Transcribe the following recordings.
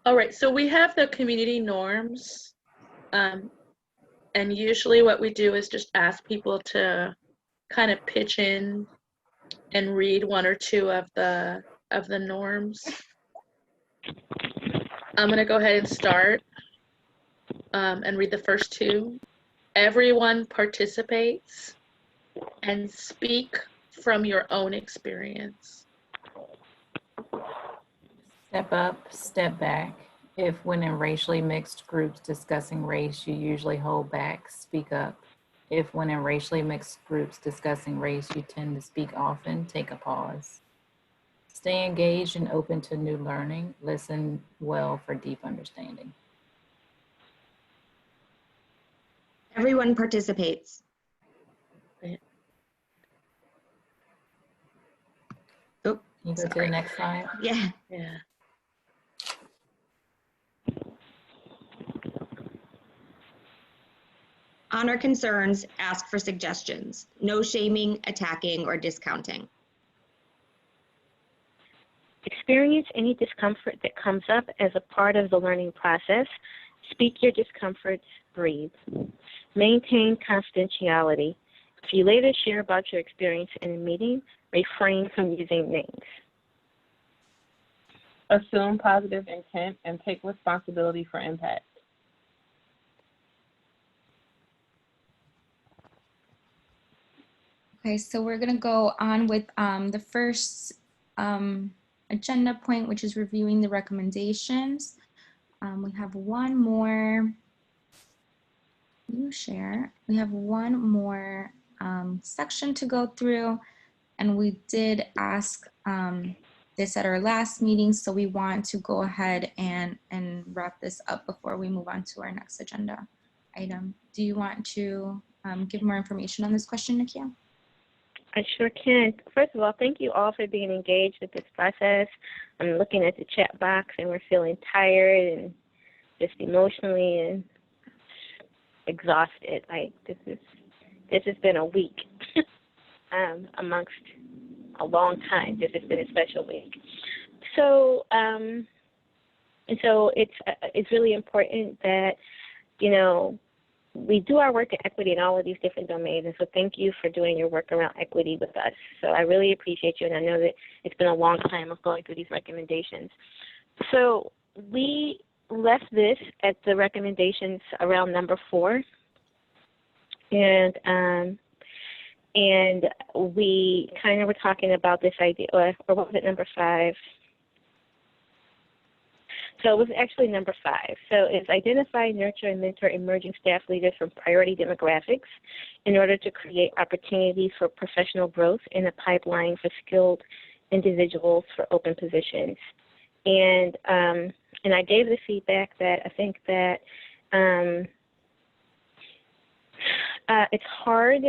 All right, so we have the community norms, and usually what we do is just ask people to kind of pitch in and read one or two of the norms. I'm gonna go ahead and start and read the first two. Everyone participates and speak from your own experience. Step up, step back. If when in racially mixed groups discussing race, you usually hold back, speak up. If when in racially mixed groups discussing race, you tend to speak often, take a pause. Stay engaged and open to new learning. Listen well for deep understanding. Everyone participates. Oh, Can you go to sorry. the next slide? Yeah. Yeah. Honor concerns, ask for suggestions. No shaming, attacking, or discounting. Experience any discomfort that comes up as a part of the learning process. Speak your discomforts, breathe. Maintain confidentiality. If you later share about your experience in a meeting, refrain from using names. Assume positive intent and take responsibility for impact. Okay, so we're gonna go on with the first agenda point, which is reviewing the recommendations. We have one more, you share, we have one more section to go through, and we did ask this at our last meeting, so we want to go ahead and wrap this up before we move on to our next agenda item. Do you want to give more information on this question, Nakia? I sure can. First of all, thank you all for being engaged with this process. I'm looking at the chat box and we're feeling tired and just emotionally and exhausted. Like this has been a week amongst a long time. This has been a special week. So and so it's really important that, you know, we do our work at equity in all of these different domains, and so thank you for doing your work around equity with us. So I really appreciate you, and I know that it's been a long time of going through these recommendations. So we left this at the recommendations around number 4, and we kind of were talking about this idea, or was it number 5? So it was actually number 5. So it's identify, nurture, and mentor emerging staff leaders from priority demographics in order to create opportunities for professional growth in a pipeline for skilled individuals for open positions. And I gave the feedback that I think that it's hard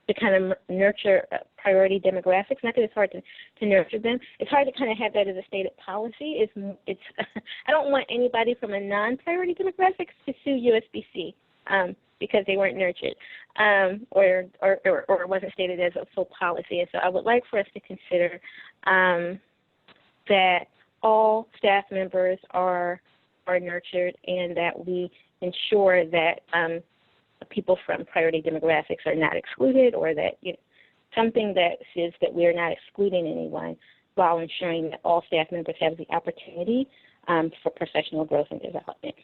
to kind of nurture priority demographics. Not that it's hard to nurture them. It's hard to kind of have that as a stated policy. It's I don't want anybody from a non-priority demographics to sue USBC because they weren't nurtured or it wasn't stated as a full policy. And so I would like for us to consider that all staff members are nurtured and that we ensure that people from priority demographics are not excluded, or that, you know, something that says that we are not excluding anyone while ensuring that all staff members have the opportunity for professional growth and development.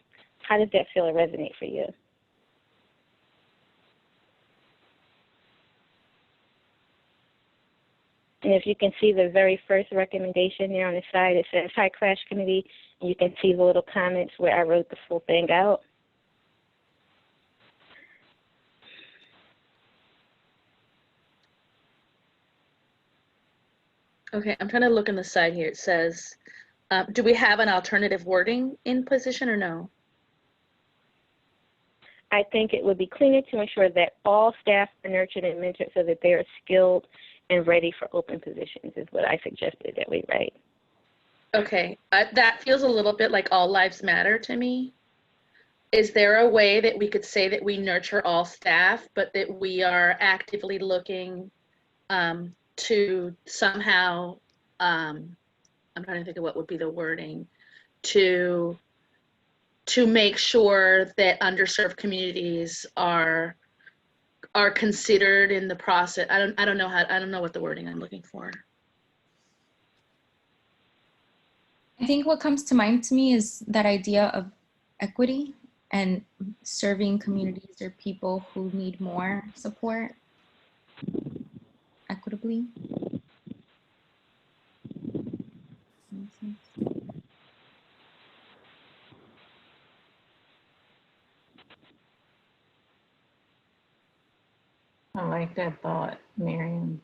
How does that feel or resonate for you? And if you can see the very first recommendation there on the side, it says, hi, Crash Committee, and you can see the little comments where I wrote the full thing out. Okay, I'm trying to look on the side here. It says, do we have an alternative wording in position or no? I think it would be cleaner to ensure that all staff are nurtured and mentored so that they are skilled and ready for open positions is what I suggested that we write. Okay, that feels a little bit like all lives matter to me. Is there a way that we could say that we nurture all staff, but that we are actively looking to somehow, I'm trying to think of what would be the wording, to make sure that underserved communities are considered in the process. I don't know what the wording I'm looking for. I think what comes to mind to me is that idea of equity and serving communities or people who need more support equitably. Makes sense. I like that thought, Miriam.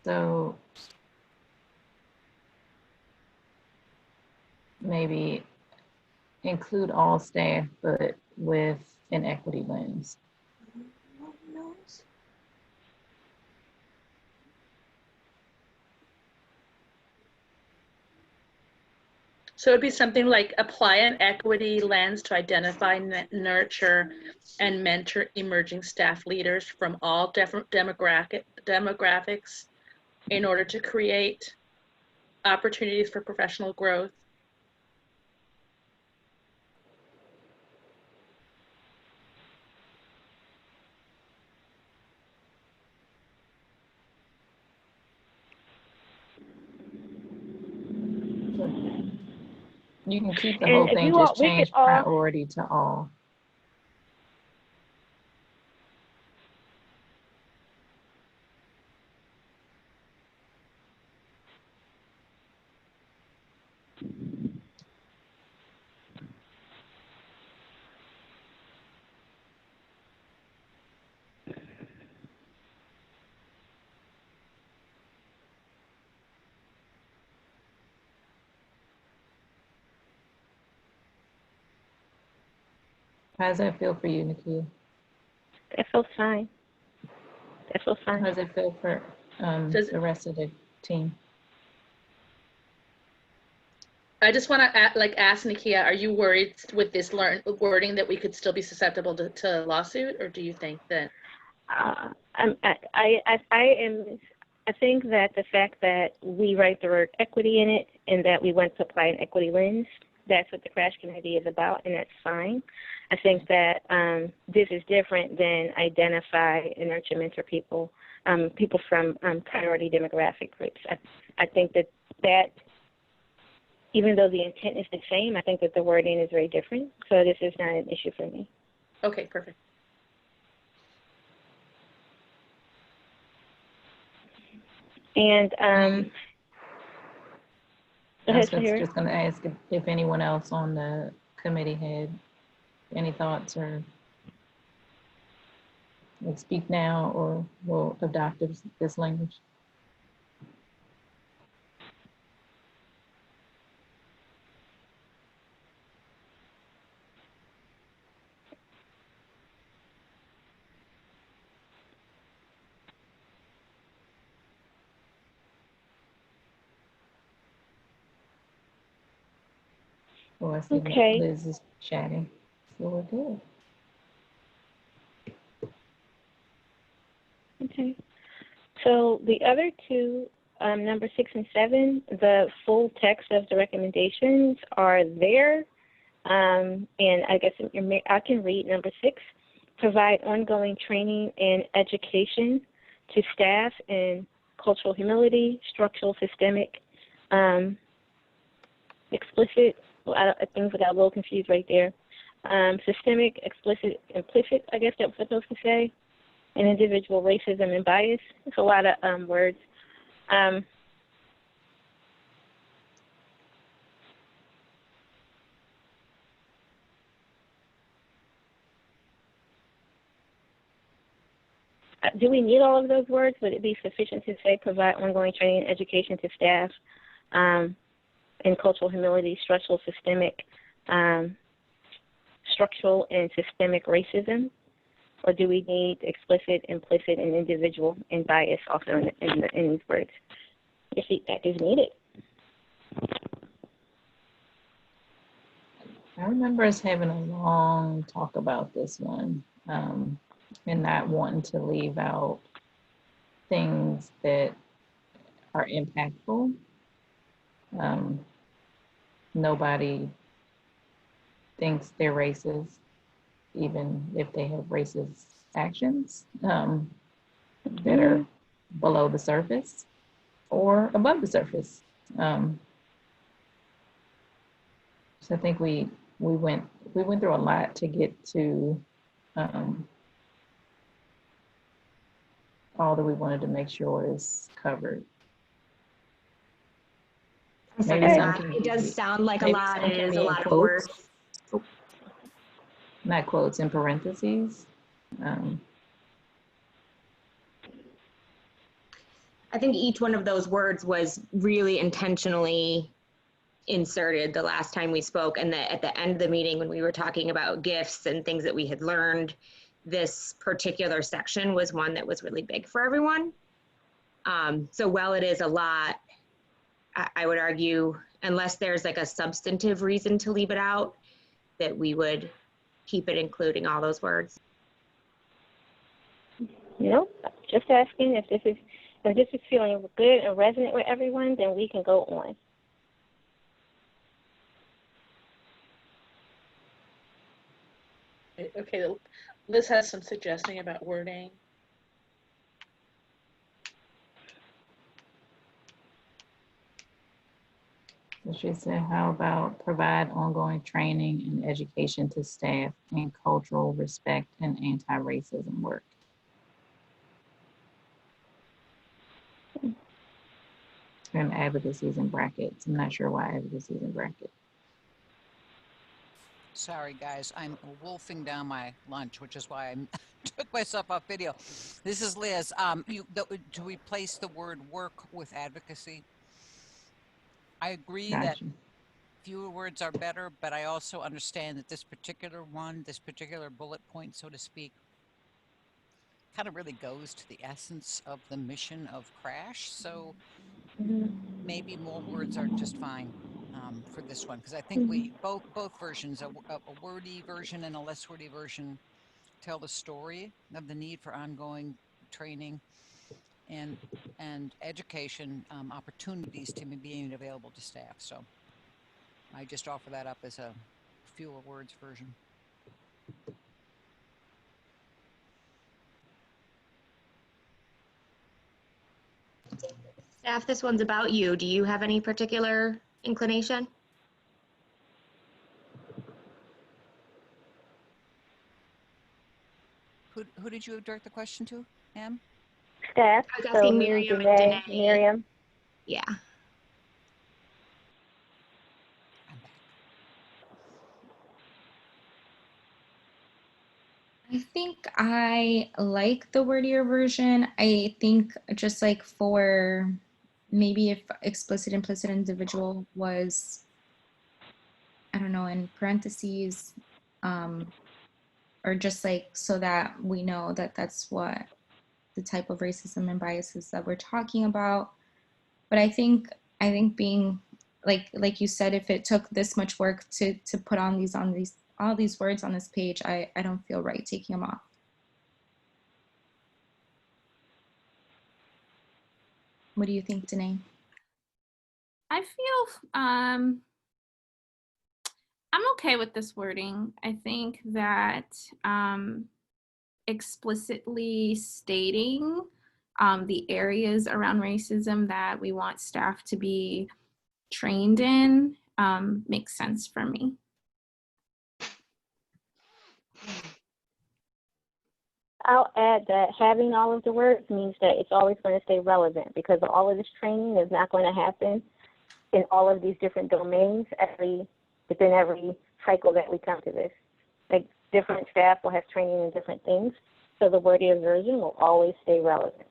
So maybe include all staff, but with an equity lens. So it'd be something like apply an equity lens to identify, nurture, and mentor emerging staff leaders from all different demographics in order to create opportunities for professional growth. You can keep the And whole if thing, you all, just we could change all, priority to all. How does that feel for you, Nakia? that feels fine. That feels How fine. does it feel for Does- the rest of the team? I just want to ask Nakia, are you worried with this wording that we could still be susceptible to lawsuit, or do you think that? I think that the fact that we write the word equity in it and that we want to apply an equity lens, that's what the crash committee is about, and that's fine. I think that this is different than identify and nurture, mentor people, people from priority demographic groups. I think that even though the intent is the same, I think that the wording is very different. So this is not an issue for me. Okay, perfect. And go I ahead, was Sahira. just going to ask if anyone else on the committee had any thoughts or would speak now or will adopt this language. Oh, I see Okay. Liz is chatting, so we're good. Okay. So the other two, number 6 and 7, the full text of the recommendations are there. And I guess I can read number 6. Provide ongoing training and education to staff in cultural humility, structural, systemic, explicit. Well, things got a little confused right there. Systemic, explicit, implicit, I guess that was supposed to say. And individual racism and bias. It's a lot of words. Do we need all of those words? Would it be sufficient to say provide ongoing training and education to staff in cultural humility, structural and systemic racism? Or do we need explicit, implicit, and individual and bias also in these words? Your feedback is needed. I remember us having a long talk about this one and not wanting to leave out things that are impactful. nobody thinks they're racist, even if they have racist actions that are below the surface or above the surface. So I think we went through a lot to get to all that we wanted to make sure is covered. Maybe some can It does sound like a maybe lot. some It can is be a in lot of quotes. words. Not quotes, in parentheses. I think each one of those words was really intentionally inserted the last time we spoke, and that at the end of the meeting when we were talking about gifts and things that we had learned, this particular section was one that was really big for everyone. So while it is a lot, I would argue, unless there's like a substantive reason to leave it out, that we would keep it including all those words. Nope. Just asking if this is feeling good and resonant with everyone, then we can go on. Okay, Liz has some suggesting about wording. So she said, how about provide ongoing training and education to staff in cultural respect and anti-racism work? And advocacy is in brackets. I'm not sure why advocacy is in brackets. Sorry, guys, I'm wolfing down my lunch, which is why I took myself off video. This is Liz. To replace the word work with advocacy. I agree that Gotcha. fewer words are better, but I also understand that this particular bullet point, so to speak, kind of really goes to the essence of the mission of Crash. So maybe more words are just fine for this one, because I think we both versions, a wordy version and a less wordy version, tell the story of the need for ongoing training and education opportunities to be being available to staff. So I just offer that up as a fewer words version. Staff, this one's about you. Do you have any particular inclination? Who did you direct the question to, Em? Staff. I was asking Miriam and Danae. Miriam. Yeah. I'm back. I think I like the wordier version. I think just like for maybe if explicit, implicit, individual was, I don't know, in parentheses, or just like so that we know that that's what the type of racism and biases that we're talking about. But I think being like you said, if it took this much work to put on all these words on this page, I don't feel right taking them off. What do you think, Danae? I feel I'm okay with this wording. I think that explicitly stating the areas around racism that we want staff to be trained in makes sense for me. I'll add that having all of the words means that it's always going to stay relevant, because all of this training is not going to happen in all of these different domains within every cycle that we come to this. Like, different staff will have training in different things, so the wordier version will always stay relevant.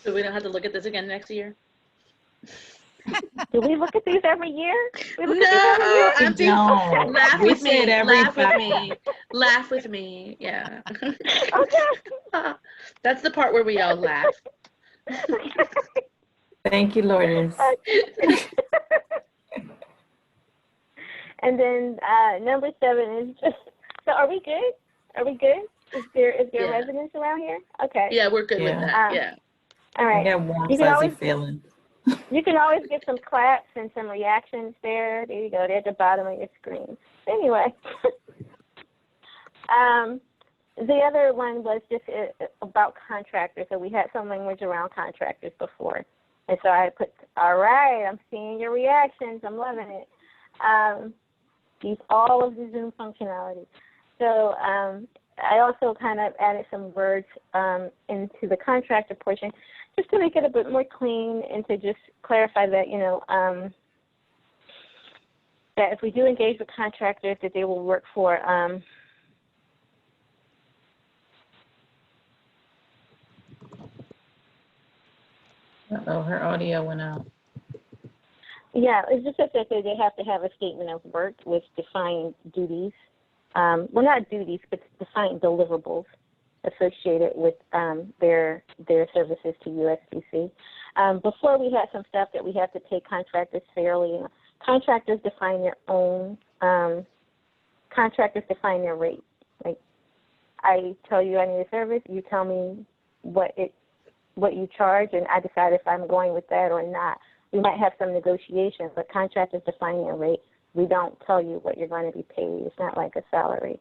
So we don't have to look at this again next year? Do we look at these every year? No, I'm being, No, laugh we with me, said every laugh with 5 me, laugh with me, yeah. Okay. That's the part where we all laugh. Thank you, Lourdes. And then number 7 is just, so are we good? Are we good? Is there Yeah. residents around here? Okay. Yeah, we're good with Yeah. that, yeah. All I right. got warm, You can fuzzy always- feeling. You can always get some claps and some reactions there. There you go. They're at the bottom of your screen. Anyway. The other one was just about contractors. So we had some language around contractors before. And so I put, all right, I'm seeing your reactions. I'm loving it. Use all of the Zoom functionality. So I also kind of added some words into the contractor portion just to make it a bit more clean and to just clarify that, you know, that if we do engage with contractors, that they will work for Uh-oh, her audio went out. yeah, it's just that they have to have a statement of work with defined duties. Well, not duties, but defined deliverables associated with their services to USDC. Before we had some stuff that we have to pay contractors fairly. Contractors define their own. Contractors define their rate. Like, I tell you I need a service, you tell me what you charge, and I decide if I'm going with that or not. We might have some negotiations, but contractors define their rate. We don't tell you what you're going to be paid. It's not like a salary.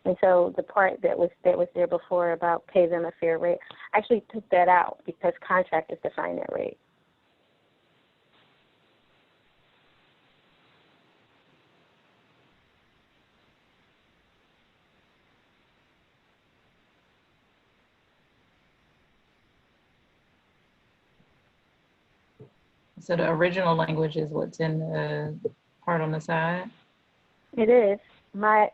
And so the part that was there before about pay them a fair rate, I actually took that out because contractors define their rate. So the original language is what's in the part on the side? It is. My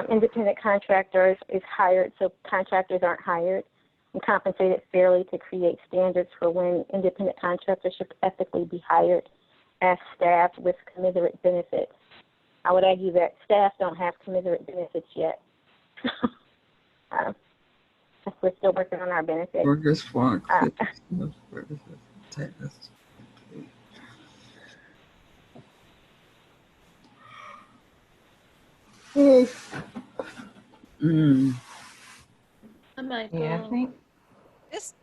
independent contractors is hired, so contractors aren't hired and compensated fairly to create standards for when independent contractors should ethically be hired as staff with commensurate benefits. I would argue that staff don't have commensurate benefits yet. We're still working on our benefits. Workers for Michael. Yeah, I think. This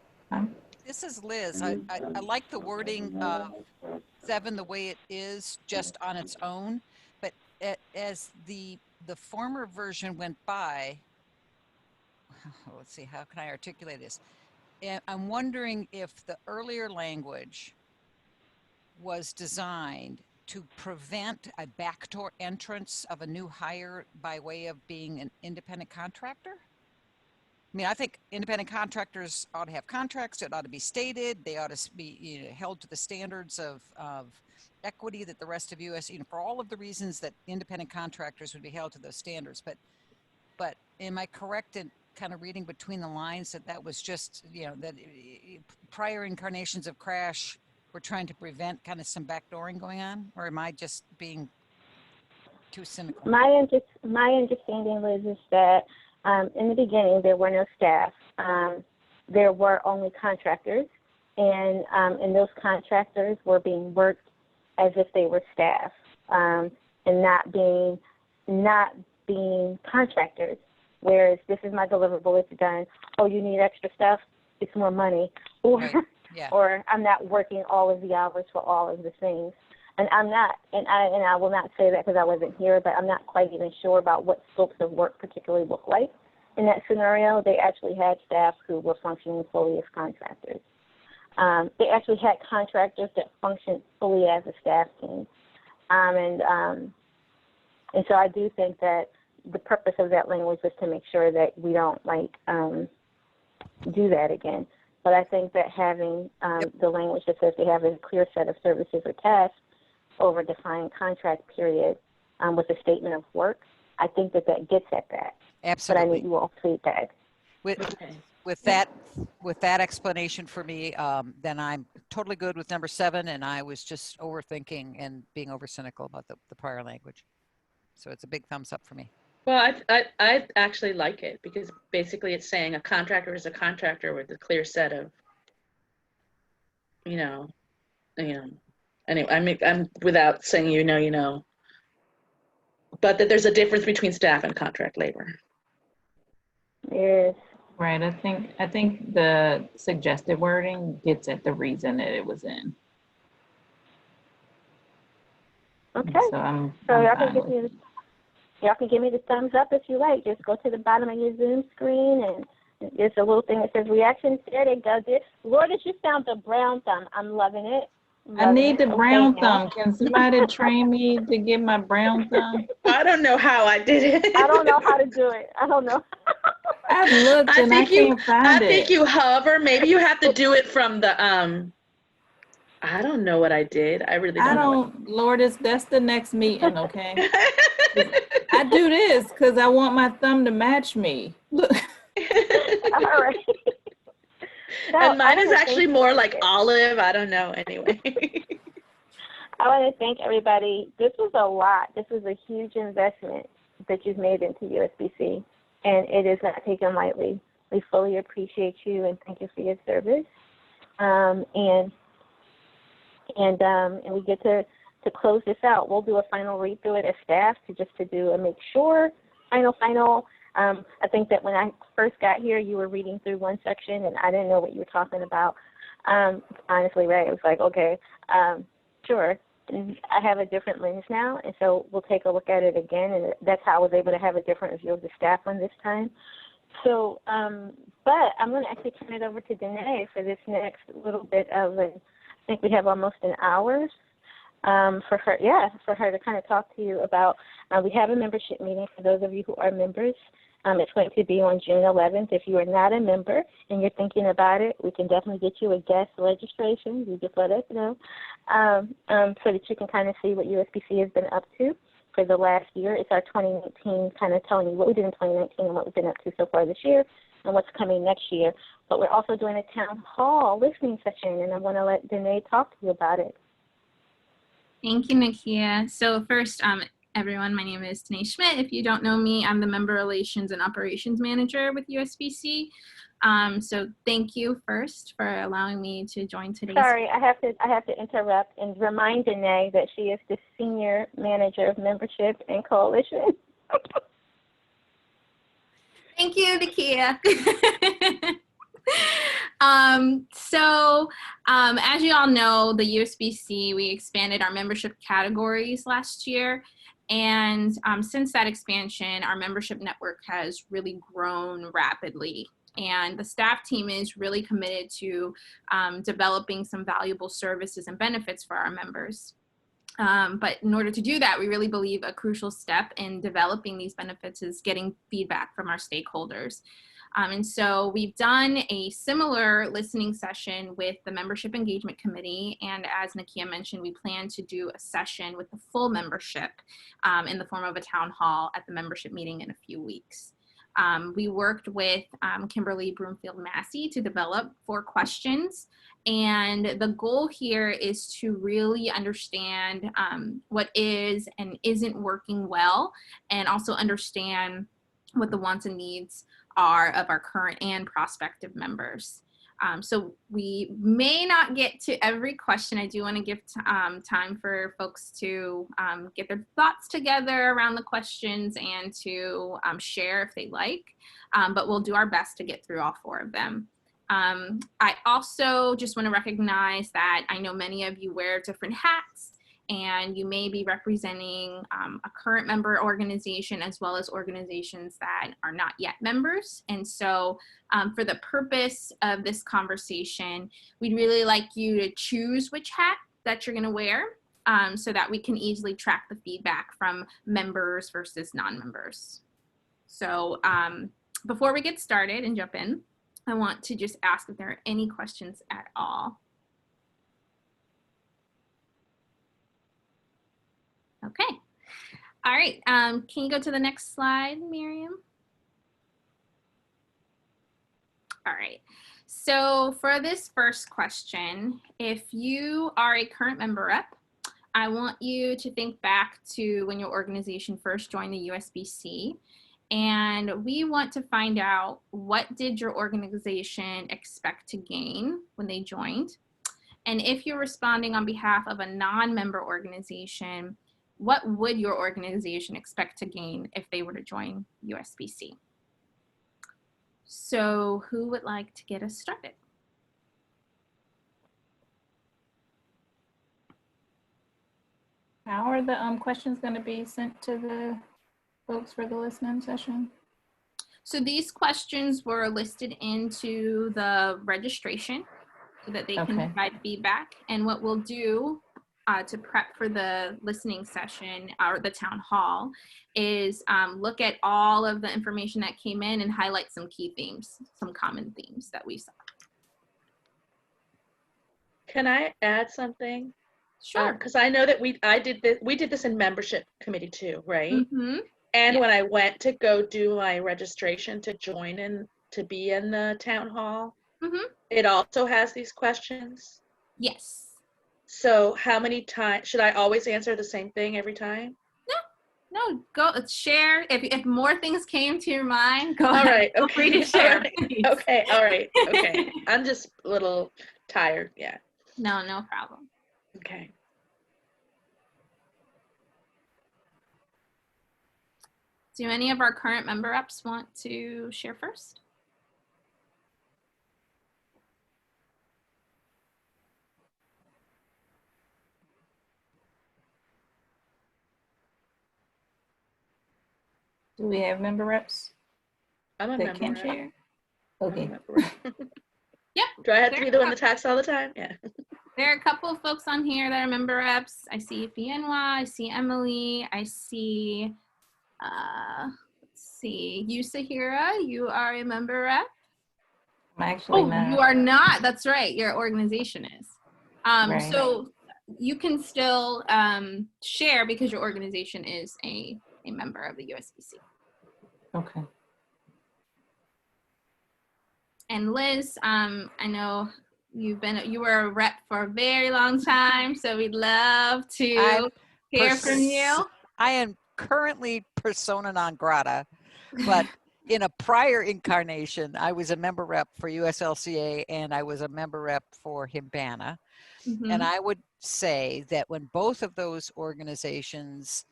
is Liz. I like the wording of 7 the way it is just on its own, but as the former version went by, let's see, how can I articulate this? And I'm wondering if the earlier language was designed to prevent a backdoor entrance of a new hire by way of being an independent contractor. I mean, I think independent contractors ought to have contracts. It ought to be stated. They ought to be held to the standards of equity that the rest of US, for all of the reasons that independent contractors would be held to those standards. But am I correct in kind of reading between the lines that was just, that prior incarnations of Crash were trying to prevent kind of some backdooring going on? Or am I just being too cynical? My understanding, Liz, is that in the beginning, there were no staff. There were only contractors, and those contractors were being worked as if they were staff, and not being contractors. Whereas this is my deliverable, it's done. Oh, you need extra stuff? It's more money. Or, right. Yeah. Or I'm not working all of the hours for all of the things. And I'm not, and I will not say that because I wasn't here, but I'm not quite even sure about what scopes of work particularly look like. In that scenario, they actually had staff who were functioning fully as contractors. They actually had contractors that functioned fully as a staff team. And so I do think that the purpose of that language was to make sure that we don't do that again. But I think that having the language that says they have a clear set of services or tasks over a defined contract period with a statement of work, I think that gets at that. Absolutely. But I need you all feedback. With that explanation for me, then I'm totally good with number 7, and I was just overthinking and being over cynical about the prior language. So it's a big thumbs up for me. Well, I actually like it because basically it's saying a contractor is a contractor with a clear set of, anyway, I'm without saying, but that there's a difference between staff and contract labor. Yes. Right. I think the suggested wording gets at the reason that it was in. Okay. So I'm Y'all can fine give with me it. y'all can give me the thumbs up if you like. Just go to the bottom of your Zoom screen and there's a little thing that says reactions. There they go. Lord, you found the brown thumb. I'm loving it. I need the Okay, brown now. thumb. Can somebody train me to get my brown thumb? I don't know how I did it. I don't know how to do it. I don't know. I've looked and I can't find I think it. you hover. Maybe you have to do it from the I don't know what I did. I really I don't know. don't, Lourdes, that's the next meeting, okay? I do this because I want my thumb to match me. Look. All right. And mine I is wanna actually thank more you. like olive. I don't know. Anyway. I want to thank everybody. This was a lot. This was a huge investment that you've made into USBC, and it is not taken lightly. We fully appreciate you and thank you for your service. And we get to close this out. We'll do a final read through it as staff to do a make sure final. I think that when I first got here, you were reading through one section and I didn't know what you were talking about. Honestly, right? It was like, okay, sure. And I have a different lens now, and so we'll take a look at it again, and that's how I was able to have a different view of the staff one this time. So, but I'm going to actually turn it over to Danae for this next little bit of I think we have almost an hour for her to kind of talk to you about, we have a membership meeting for those of you who are members. It's going to be on June 11th. If you are not a member and you're thinking about it, we can definitely get you a guest registration. You just let us know so that you can kind of see what USBC has been up to for the last year. It's our 2019, kind of telling you what we did in 2019 and what we've been up to so far this year and what's coming next year. But we're also doing a town hall listening session, and I want to let Danae talk to you about it. Thank you, Nakia. So first, everyone, my name is Danae Schmidt. If you don't know me, I'm the Member Relations and Operations Manager with USBC. So thank you first for allowing me to join today's. Sorry, I have to interrupt and remind Danae that she is the Senior Manager of Membership and Coalition. Thank you, Nakia. As you all know, the USBC, we expanded our membership categories last year. And since that expansion, our membership network has really grown rapidly. And the staff team is really committed to developing some valuable services and benefits for our members. But in order to do that, we really believe a crucial step in developing these benefits is getting feedback from our stakeholders. And so we've done a similar listening session with the Membership Engagement Committee. And as Nakia mentioned, we plan to do a session with the full membership in the form of a town hall at the membership meeting in a few weeks. We worked with Kimberly Broomfield Massey to develop 4 questions. And the goal here is to really understand what is and isn't working well, and also understand what the wants and needs are of our current and prospective members. So we may not get to every question. I do want to give time for folks to get their thoughts together around the questions and to share if they like, but we'll do our best to get through all 4 of them. I also just want to recognize that I know many of you wear different hats, and you may be representing a current member organization as well as organizations that are not yet members. And so for the purpose of this conversation, we'd really like you to choose which hat that you're gonna wear so that we can easily track the feedback from members versus non-members. So before we get started and jump in, I want to just ask if there are any questions at all. Okay. All right. Can you go to the next slide, Miriam? All right. So for this first question, if you are a current member rep, I want you to think back to when your organization first joined the USBC. And we want to find out, what did your organization expect to gain when they joined? And if you're responding on behalf of a non-member organization, what would your organization expect to gain if they were to join USBC? So who would like to get us started? How are the questions going to be sent to the folks for the listening session? So these questions were listed into the registration so that they can Okay. provide feedback. And what we'll do to prep for the listening session or the town hall is look at all of the information that came in and highlight some key themes, some common themes that we saw. Can I add something? Sure. Because I know that we did this in membership committee too, right? Mm-hmm. And Yeah. when I went to go do my registration to join in to be in the town hall, Mm-hmm. it also has these questions. Yes. So how many times should I always answer the same thing every time? No, go share. If more things came to your mind, go All ahead. right. Feel free to Okay. share. All right. Please. Okay. All right. Okay. I'm just a little tired. Yeah. No problem. Okay. Do any of our current member reps want to share first? Do we have member reps I'm a that member can rep. share? I'm a Okay. member rep. Yep. Do I have to be the one that talks all the time? Yeah. There are a couple of folks on here that are member reps. I see Fianwa, I see Emily, I see, let's see, Yusahira, you are a member rep. I'm actually Oh, not. you are not. That's right. Your organization is. Right. So you can still share because your organization is a member of the USBC. Okay. And Liz, I know you were a rep for a very long time, so we'd love to hear from you. I am currently persona non grata, but in a prior incarnation, I was a member rep for USLCA and I was a member rep for Himbana. Mm-hmm. And I would say that when both of those organizations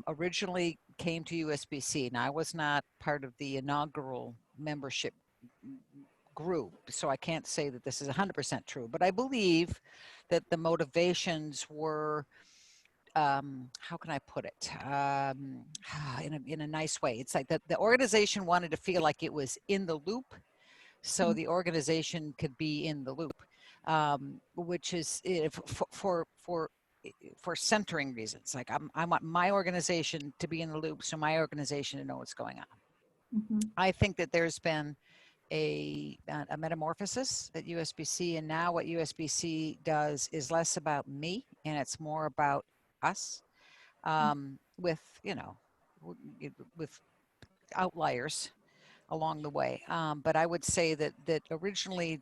originally came to USBC, and I was not part of the inaugural membership group, so I can't say that this is 100% true, but I believe that the motivations were, how can I put it, in a nice way. It's like the organization wanted to feel like it was in the loop, so the organization could be in the loop, which is for centering reasons. Like I want my organization to be in the loop, so my organization to know what's going on. Mm-hmm. I think that there's been a metamorphosis at USBC, and now what USBC does is less about me and it's more about us, with with outliers along the way. But I would say that originally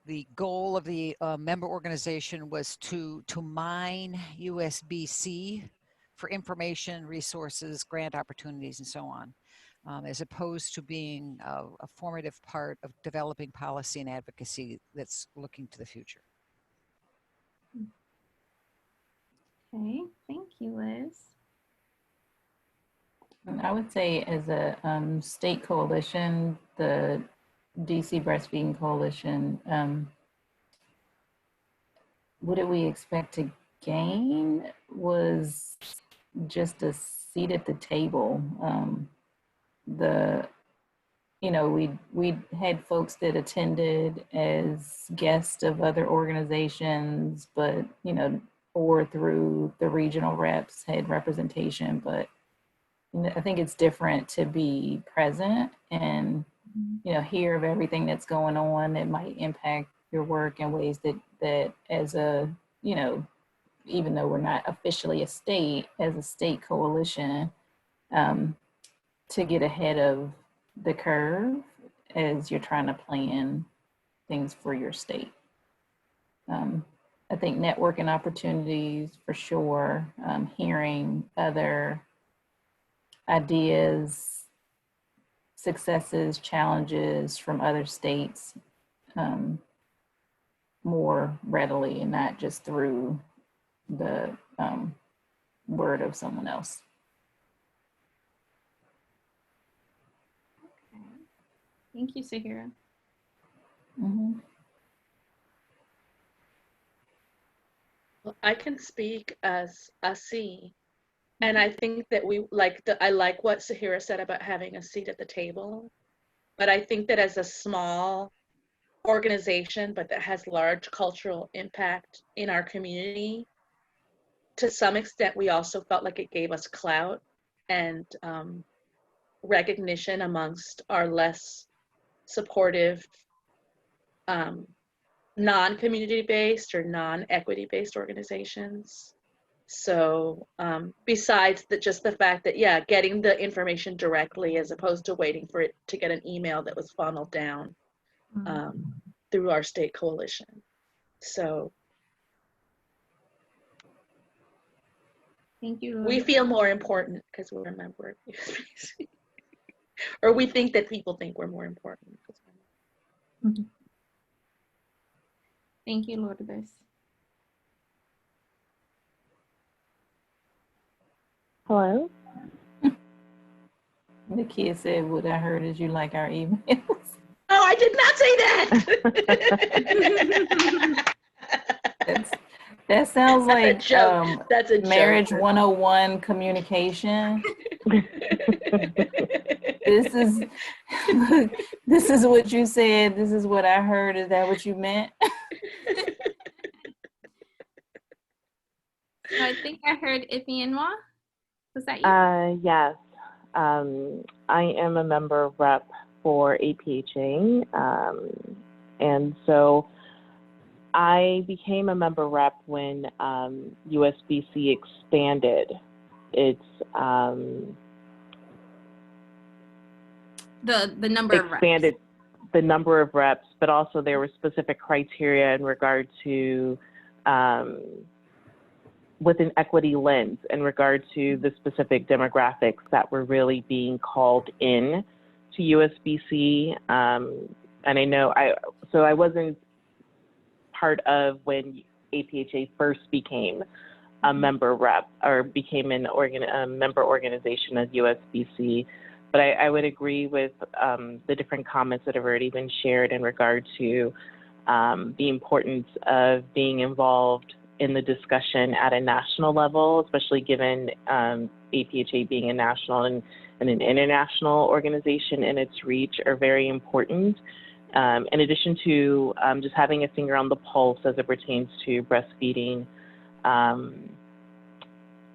the goal of the member organization was to mine USBC for information, resources, grant opportunities, and so on, as opposed to being a formative part of developing policy and advocacy that's looking to the future. Okay, thank you, Liz. I would say as a state coalition, the DC Breastfeeding Coalition, what did we expect to gain was just a seat at the table. We had folks that attended as guests of other organizations, but, or through the regional reps had representation, but I think it's different to be present and, hear of everything that's going on that might impact your work in ways that as a, even though we're not officially a state, as a state coalition, to get ahead of the curve as you're trying to plan things for your state. I think networking opportunities for sure, hearing other ideas, successes, challenges from other states more readily and not just through the word of someone else. Thank you, Sahira. Mhm. Well, I can speak as a C, and I think that I like what Sahira said about having a seat at the table, but I think that as a small organization, but that has large cultural impact in our community, to some extent, we also felt like it gave us clout and recognition amongst our less supportive, non-community based or non-equity based organizations. So besides just the fact that, yeah, getting the information directly as opposed to waiting for it to get an email that was funneled down through our state coalition. So Thank you, we Lord. feel more important because we're a member of USBC. Or we think that people think we're more important. Thank you, Lourdes. Hello? The kid said, what I heard is you like our emails. Oh, I did not say that. That sounds That's a like joke. That's a marriage joke. 101 communication. This is this is what you said. This is what I heard. Is that what you meant? So I think I heard Ifeanyi. Was that you? Yes. I am a member rep for APHA. And so I became a member rep when USBC expanded its The number of reps. expanded the number of reps, but also there were specific criteria in regard to with an equity lens in regard to the specific demographics that were really being called in to USBC. And I know I wasn't part of when APHA first became a member rep or became a member organization of USBC. But I would agree with the different comments that have already been shared in regard to the importance of being involved in the discussion at a national level, especially given APHA being a national and an international organization, and its reach are very important. In addition to just having a finger on the pulse as it pertains to breastfeeding,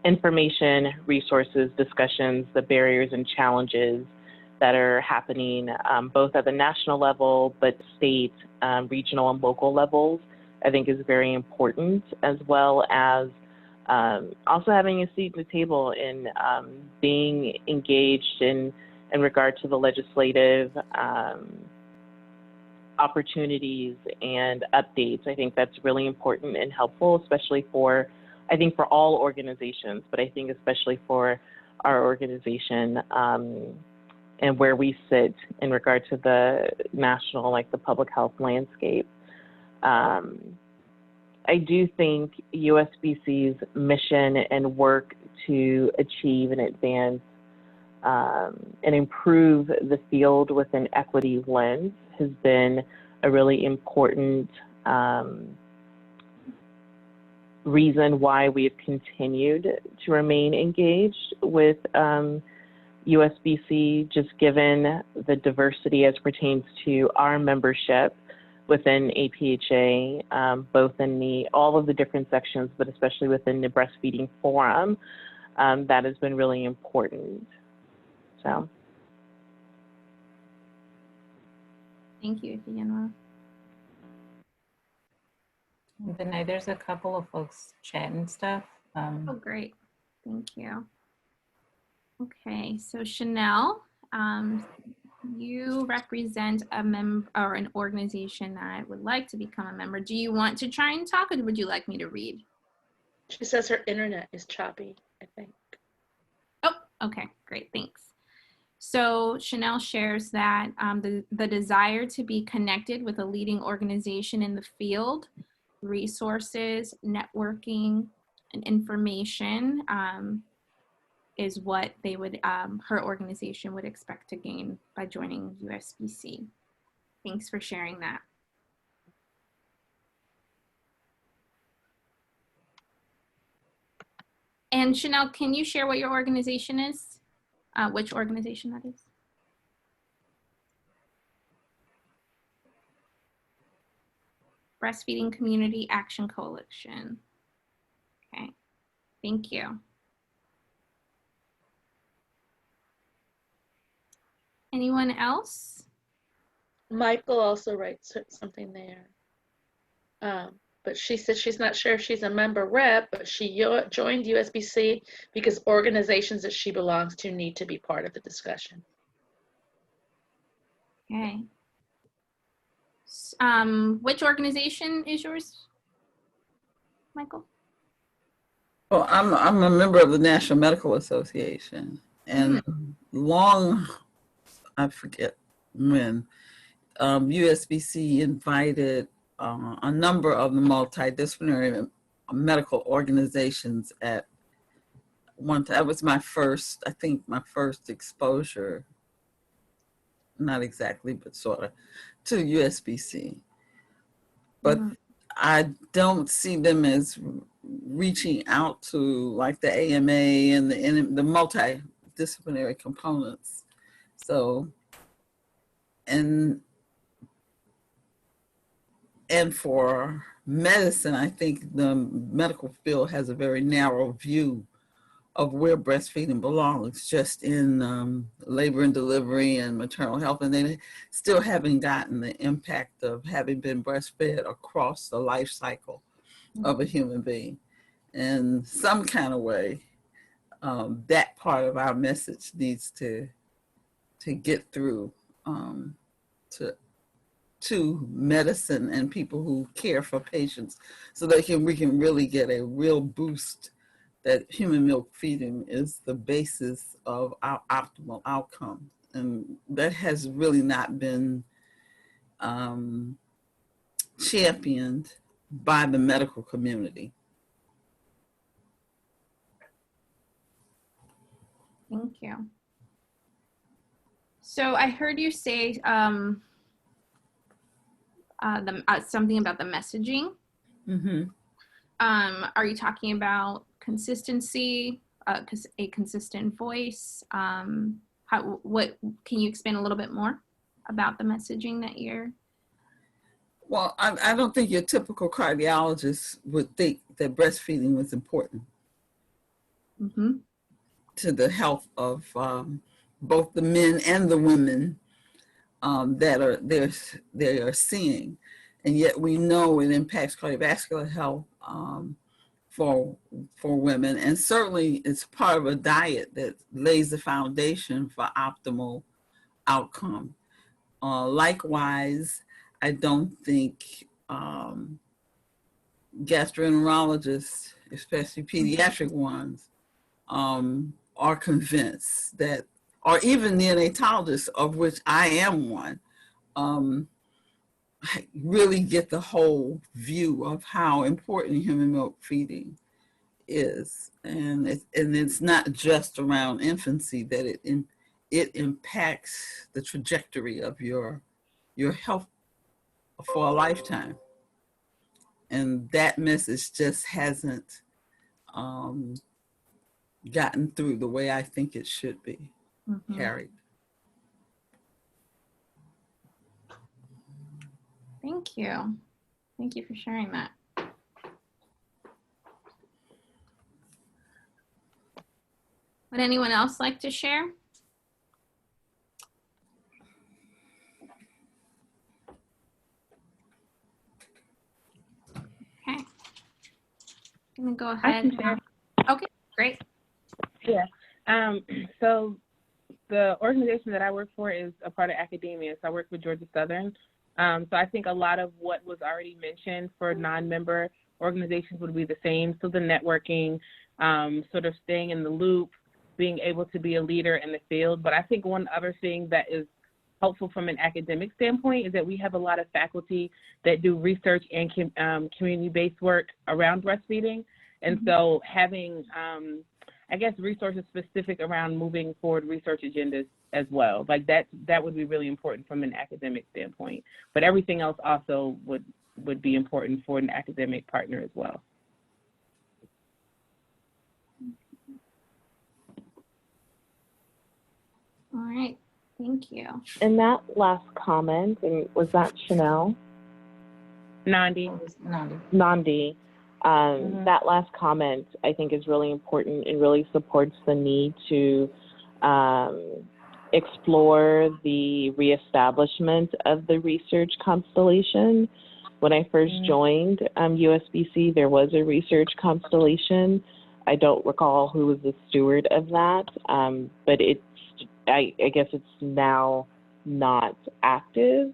information, resources, discussions, the barriers and challenges that are happening both at the national level, but state, regional, and local levels, I think is very important, as well as also having a seat at the table in being engaged in regard to the legislative opportunities and updates. I think that's really important and helpful, especially for all organizations, but I think especially for our organization and where we sit in regard to the national, like the public health landscape. I do think USBC's mission and work to achieve and advance and improve the field with an equity lens has been a really important reason why we have continued to remain engaged with USBC, just given the diversity as pertains to our membership within APHA, both in all of the different sections, but especially within the breastfeeding forum, that has been really important. So. Thank you, Ifeanyi. Vinay, there's a couple of folks chatting stuff. Oh, great. Thank you. Okay, so Chanel, you represent a member or an organization that would like to become a member. Do you want to try and talk, or would you like me to read? She says her internet is choppy, I think. Oh, okay, great, thanks. So Chanel shares that the desire to be connected with a leading organization in the field, resources, networking, and information is what they would, her organization would expect to gain by joining USBC. Thanks for sharing that. And Chanel, can you share what your organization is? Which organization that is? Breastfeeding Community Action Coalition. Okay, thank you. Anyone else? Michael also writes something there. But she said she's not sure if she's a member rep, but she joined USBC because organizations that she belongs to need to be part of the discussion. Okay. Which organization is yours, Michael? Well, I'm a member of the National Medical Association, and I forget when, USBC invited a number of the multidisciplinary medical organizations at one time. That was my first, I think, my first exposure, not exactly, but sort of, to USBC. But I don't see them as reaching out to like the AMA and the multidisciplinary components. So, and for medicine, I think the medical field has a very narrow view of where breastfeeding belongs, just in labor and delivery and maternal health, and they still haven't gotten the impact of having been breastfed across the life cycle of a human being. In some kind of way, that part of our message needs to get through to medicine and people who care for patients, so that we can really get a real boost that human milk feeding is the basis of our optimal outcome. And that has really not been championed by the medical community. Thank you. So I heard you say something about the messaging. Mm-hmm. Are you talking about consistency, a consistent voice? What can you expand a little bit more about the messaging that you're? Well, I don't think your typical cardiologist would think that breastfeeding was important to the health of both the men and the women that they are seeing, and yet we know it impacts cardiovascular health for women, and certainly it's part of a diet that lays the foundation for optimal outcome. Likewise, I don't think gastroenterologists, especially pediatric ones, are convinced that, or even neonatologists, of which I am one, really get the whole view of how important human milk feeding is. And it's not just around infancy that it impacts the trajectory of your health for a lifetime. And that message just hasn't gotten through the way I think it should be carried. Thank you. Thank you for sharing that. Would anyone else like to share? Okay. I'm gonna go ahead. I can share. Okay, great. Yeah. So the organization that I work for is a part of academia. So I work with Georgia Southern. So I think a lot of what was already mentioned for non-member organizations would be the same. So the networking, sort of staying in the loop, being able to be a leader in the field. But I think one other thing that is helpful from an academic standpoint is that we have a lot of faculty that do research and community-based work around breastfeeding. And so having I guess, resources specific around moving forward research agendas as well. Like that would be really important from an academic standpoint. But everything else also would be important for an academic partner as well. All right, thank you. And that last comment, and was that Chanel? Nandi. That last comment, I think, is really important and really supports the need to explore the reestablishment of the research constellation. When I first joined USBC, there was a research constellation. I don't recall who was the steward of that, but I guess it's now not active,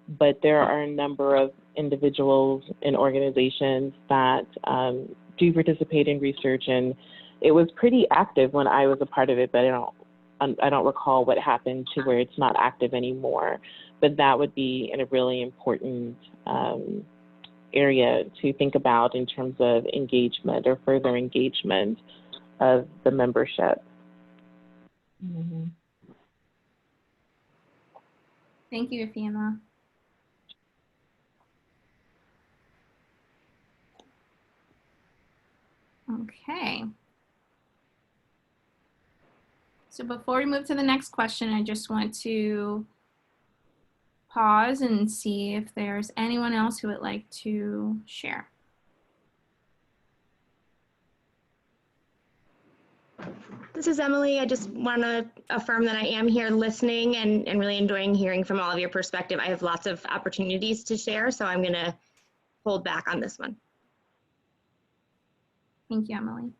but there are a number of individuals and organizations that do participate in research, and it was pretty active when I was a part of it, but I don't recall what happened to where it's not active anymore. But that would be a really important area to think about in terms of engagement or further engagement of the membership. Mm-hmm. Thank you, Ifeoma. Okay. So before we move to the next question, I just want to pause and see if there's anyone else who would like to share. This is Emily. I just want to affirm that I am here listening and really enjoying hearing from all of your perspective. I have lots of opportunities to share, so I'm going to hold back on this one. Thank you, Emily.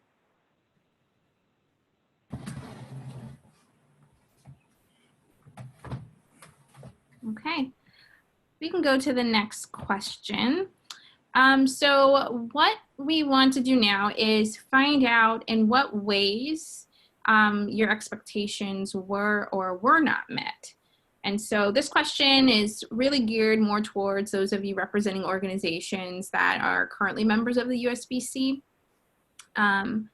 Okay, we can go to the next question. So what we want to do now is find out in what ways your expectations were or were not met. And so this question is really geared more towards those of you representing organizations that are currently members of the USBC. And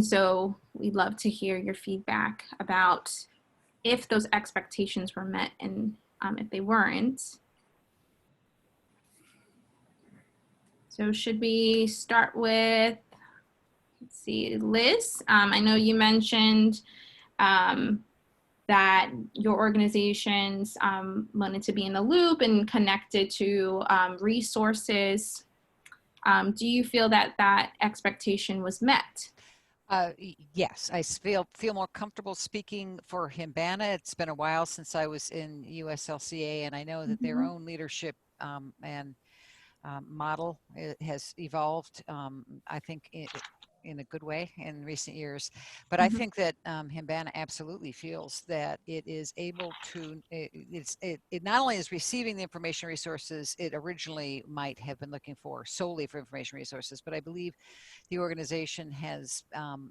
so we'd love to hear your feedback about if those expectations were met and if they weren't. So should we start with, let's see, Liz? I know you mentioned that your organizations wanted to be in the loop and connected to resources. Do you feel that that expectation was met? Yes, I feel more comfortable speaking for Himbana. It's been a while since I was in USLCA, and I know that their own leadership and model has evolved, I think, in a good way in recent years. But I think that Himbana absolutely feels that it is able to, it not only is receiving the information resources it originally might have been looking for solely for information resources, but I believe the organization has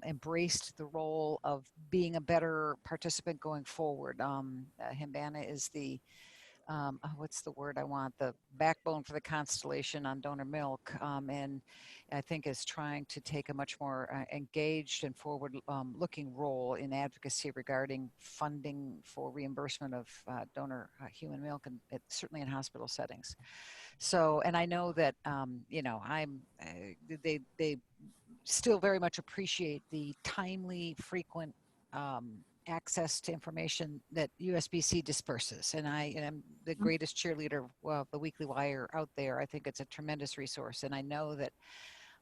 embraced the role of being a better participant going forward. Himbana is the what's the word I want? The backbone for the constellation on donor milk, and I think is trying to take a much more engaged and forward-looking role in advocacy regarding funding for reimbursement of donor human milk, and certainly in hospital settings. So, and I know that you know, they still very much appreciate the timely, frequent access to information that USBC disperses. And I am the greatest cheerleader of the Weekly Wire out there. I think it's a tremendous resource. And I know that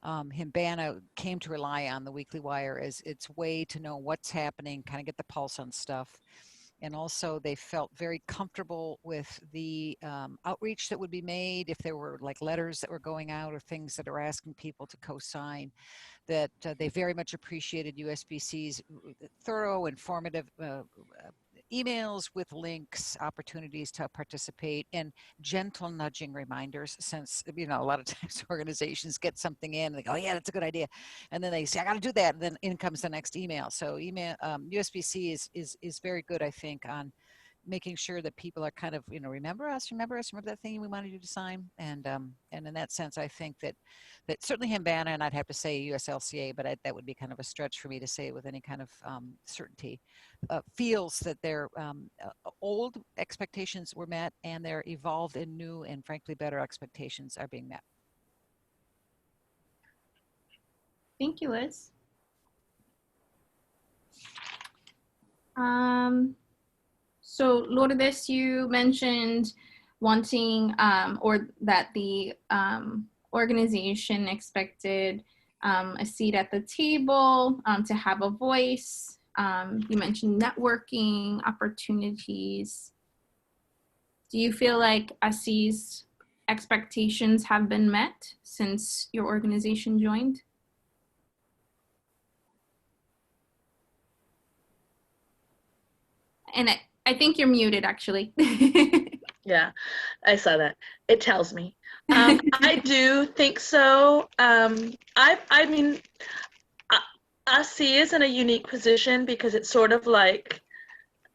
Himbana came to rely on the Weekly Wire as its way to know what's happening, kind of get the pulse on stuff. And also they felt very comfortable with the outreach that would be made if there were like letters that were going out or things that are asking people to co-sign, that they very much appreciated USBC's thorough, informative emails with links, opportunities to participate, and gentle nudging reminders, since, you know, a lot of times organizations get something in and they go, oh yeah, that's a good idea. And then they say, I got to do that. And then in comes the next email. So USBC is very good, I think, on making sure that people are kind of, remember us, remember that thing we wanted you to sign. And in that sense, I think that certainly Hambana, and I'd have to say USLCA, but that would be kind of a stretch for me to say with any kind of certainty, feels that their old expectations were met and their evolved and new and frankly better expectations are being met. Thank you, Liz. So Lourdes, you mentioned wanting or that the organization expected a seat at the table, to have a voice. You mentioned networking opportunities. Do you feel like SC's expectations have been met since your organization joined? And I think you're muted, actually. Yeah, I saw that. It tells me. I do think so. I mean, SC is in a unique position because it's sort of like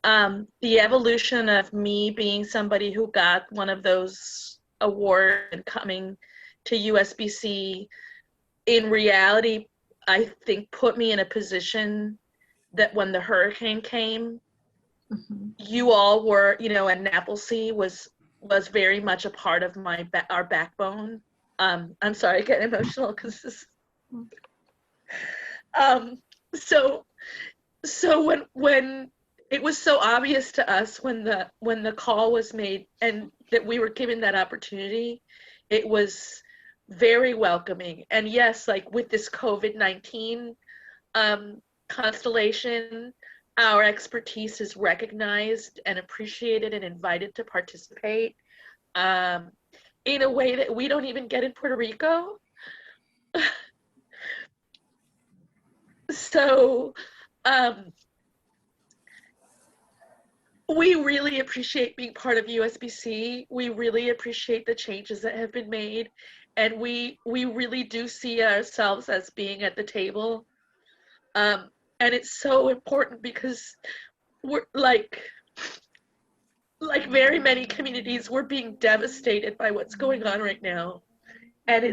the evolution of me being somebody who got one of those awards and coming to USBC. In reality, I think put me in a position that when the hurricane came, you all were, and NAPLC was very much a part of our backbone. I'm sorry, I get emotional because this. So when it was so obvious to us when the call was made and that we were given that opportunity, it was very welcoming. And yes, like with this COVID-19 constellation, our expertise is recognized and appreciated and invited to participate in a way that we don't even get in Puerto Rico. So we really appreciate being part of USBC. We really appreciate the changes that have been made. And we really do see ourselves as being at the table. And it's so important because we're like very many communities, we're being devastated by what's going on right now. And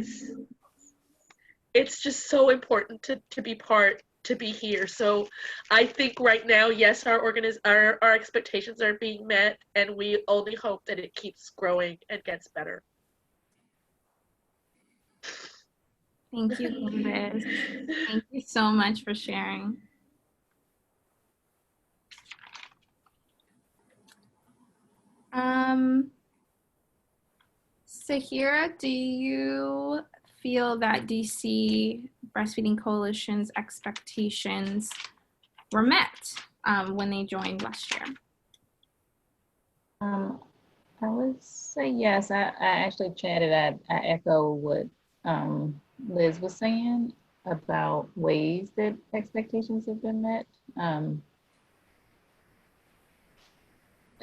it's just so important to be here. So I think right now, yes, our expectations are being met, and we only hope that it keeps growing and gets better. Thank you, Liz. Thank you so much for sharing. Sahira, do you feel that DC Breastfeeding Coalition's expectations were met when they joined last year? I would say yes. I actually chatted. I echo what Liz was saying about ways that expectations have been met.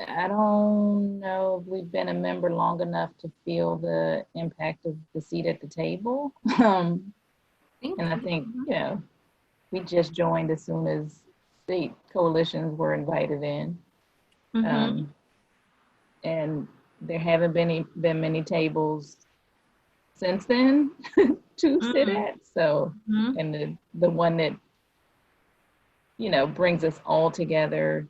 I don't know if we've been a member long enough to feel the impact of the seat at the table. And I think, we just joined as soon as state coalitions were invited in. And there haven't been many tables since then to sit at. So, and the one that, brings us all together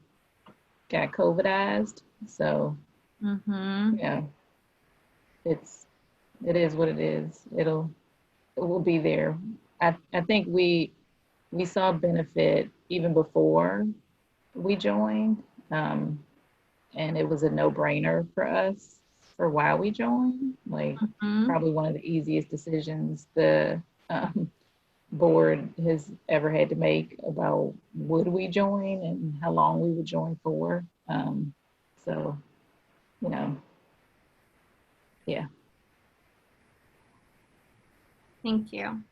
got COVIDized. So, yeah, it is what it is. It will be there. I think we saw benefit even before we joined. And it was a no-brainer for us for why we joined. Like probably one of the easiest decisions the board has ever had to make about would we join and how long we would join for. So, yeah. Thank you.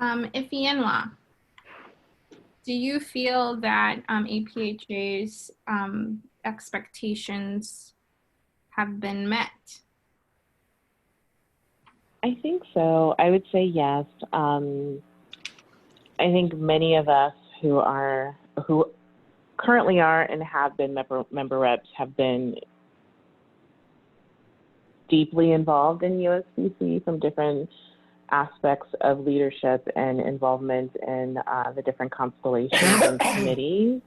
Ifienwa, do you feel that APHA's expectations have been met? I think so. I would say yes. I think many of us who currently are and have been member reps have been deeply involved in USBC from different aspects of leadership and involvement in the different constellations and committees.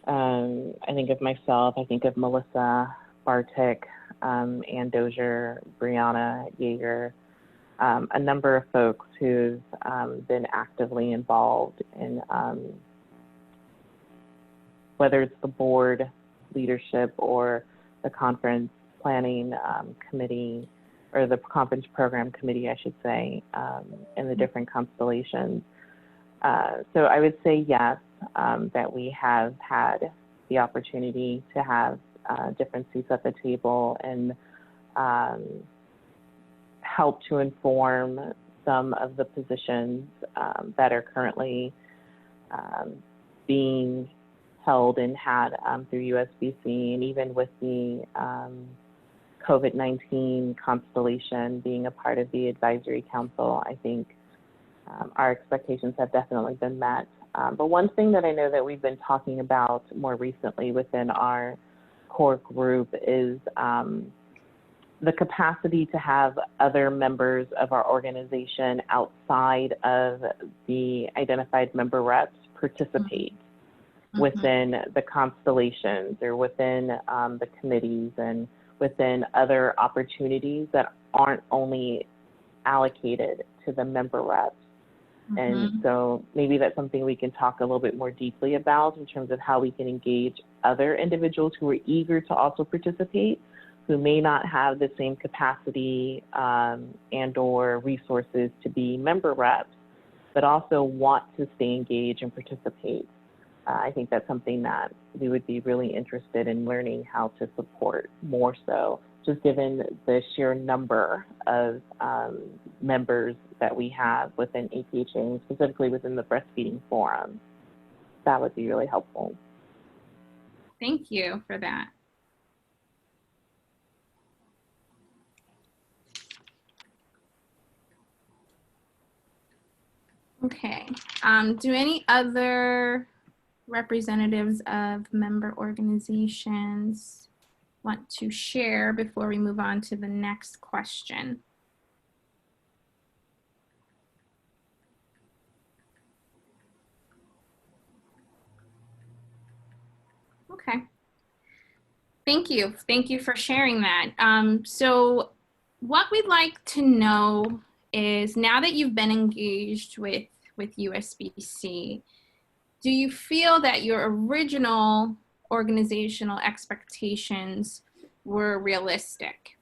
I think of myself, I think of Melissa Bartik, Ann Dozier, Brianna Yeager, a number of folks who've been actively involved in whether it's the board leadership or the conference planning committee, or the conference program committee, I should say, in the different constellations. So I would say yes, that we have had the opportunity to have different seats at the table and help to inform some of the positions that are currently being held and had through USBC, and even with the COVID-19 constellation being a part of the advisory council, I think our expectations have definitely been met. But one thing that I know that we've been talking about more recently within our core group is the capacity to have other members of our organization outside of the identified member reps participate within the constellations or within the committees and within other opportunities that aren't only allocated to the member reps. And so maybe that's something we can talk a little bit more deeply about in terms of how we can engage other individuals who are eager to also participate, who may not have the same capacity and or resources to be member reps, but also want to stay engaged and participate. I think that's something that we would be really interested in learning how to support more so, just given the sheer number of members that we have within APHA, and specifically within the Breastfeeding Forum. That would be really helpful. Thank you for that. Okay, do any other representatives of member organizations want to share before we move on to the next question? Okay. Thank you. Thank you for sharing that. So what we'd like to know is, now that you've been engaged with USBC, do you feel that your original organizational expectations were realistic?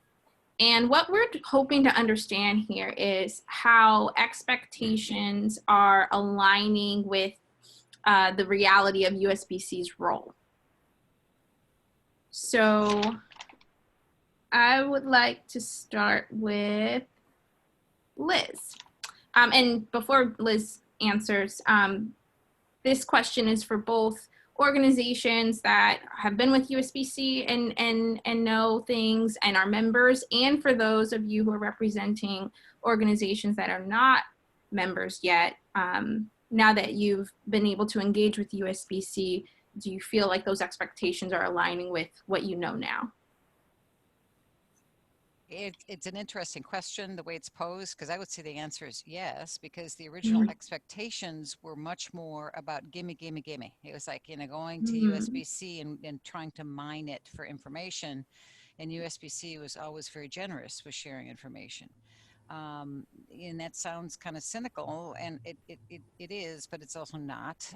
And what we're hoping to understand here is how expectations are aligning with the reality of USBC's role. So I would like to start with Liz. And before Liz answers, this question is for both organizations that have been with USBC and know things and are members, and for those of you who are representing organizations that are not members yet. Now that you've been able to engage with USBC, do you feel like those expectations are aligning with what you know now? It's an interesting question, the way it's posed, because I would say the answer is yes, because the original expectations were much more about gimme, gimme, gimme. It was like, going to USBC and trying to mine it for information. And USBC was always very generous with sharing information. And that sounds kind of cynical, and it is, but it's also not.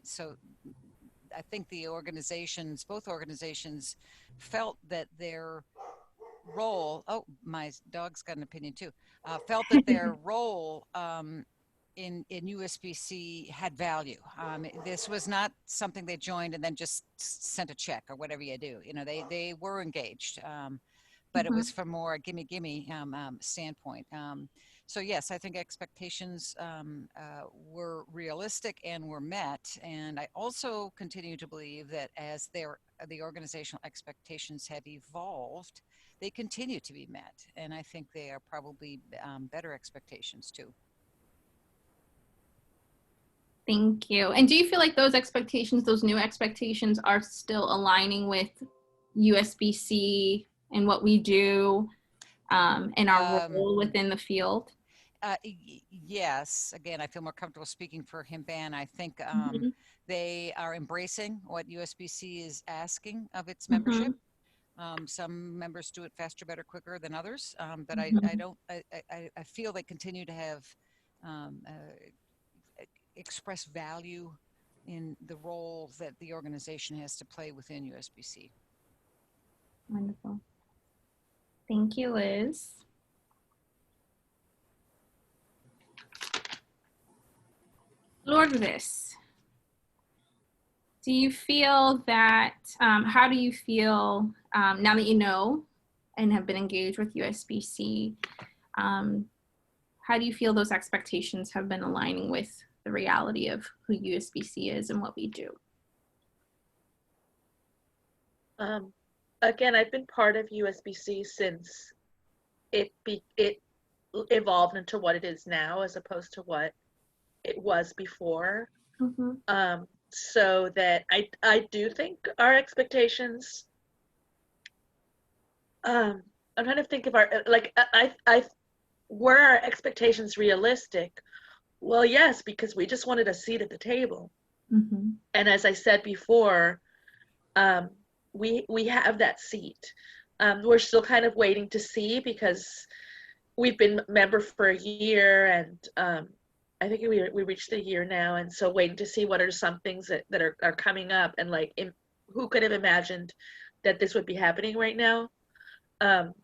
So I think the organizations, both organizations, felt that their role, oh, my dog's got an opinion too, felt that their role in USBC had value. This was not something they joined and then just sent a check or whatever you do. They were engaged, but it was from more gimme, gimme standpoint. So yes, I think expectations were realistic and were met. And I also continue to believe that as the organizational expectations have evolved, they continue to be met. And I think they are probably better expectations too. Thank you. And do you feel like those expectations, those new expectations, are still aligning with USBC and what we do and our role within the field? Yes. Again, I feel more comfortable speaking for HIMBAN. I think they are embracing what USBC is asking of its membership. Some members do it faster, better, quicker than others, but I feel they continue to have express value in the role that the organization has to play within USBC. Wonderful. Thank you, Liz. Lourdes, do you feel that, how do you feel now that you know and have been engaged with USBC, how do you feel those expectations have been aligning with the reality of who USBC is and what we do? Again, I've been part of USBC since it evolved into what it is now, as opposed to what it was before. So that I do think our expectations, I'm trying to think of our, like, were our expectations realistic? Well, yes, because we just wanted a seat at the table. And as I said before, we have that seat. We're still kind of waiting to see, because we've been member for a year, and I think we reached a year now, and so waiting to see what are some things that are coming up, and like, who could have imagined that this would be happening right now? But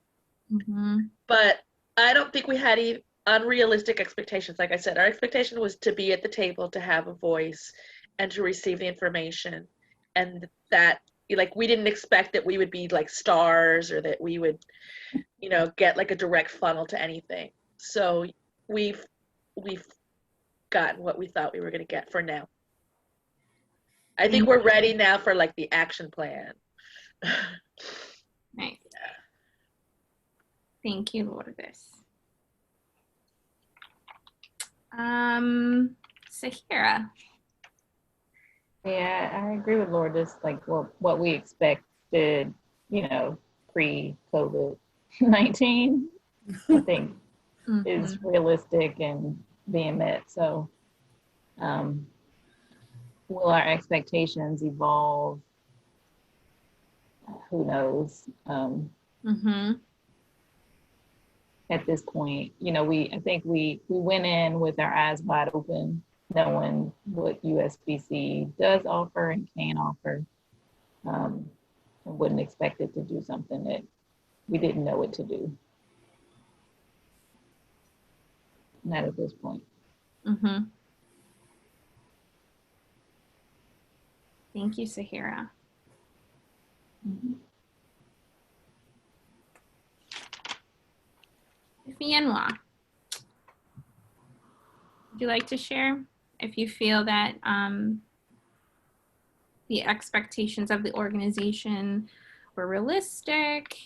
I don't think we had unrealistic expectations. Like I said, our expectation was to be at the table, to have a voice, and to receive the information, and that, like, we didn't expect that we would be like stars, or that we would, you know, get like a direct funnel to anything. So we've gotten what we thought we were going to get for now. I think we're ready now for like the action plan. Nice. Thank you, Lourdes. Sahira. Yeah, I agree with Lourdes. Like what we expected, you know, pre-COVID-19, I think is realistic and being met. So, will our expectations evolve? Who knows? At this point, you know, I think we went in with our eyes wide open, knowing what USBC does offer and can offer, and wouldn't expect it to do something that we didn't know it to do. Not at this point. Thank you, Sahira. Fianwa, would you like to share if you feel that the expectations of the organization were realistic?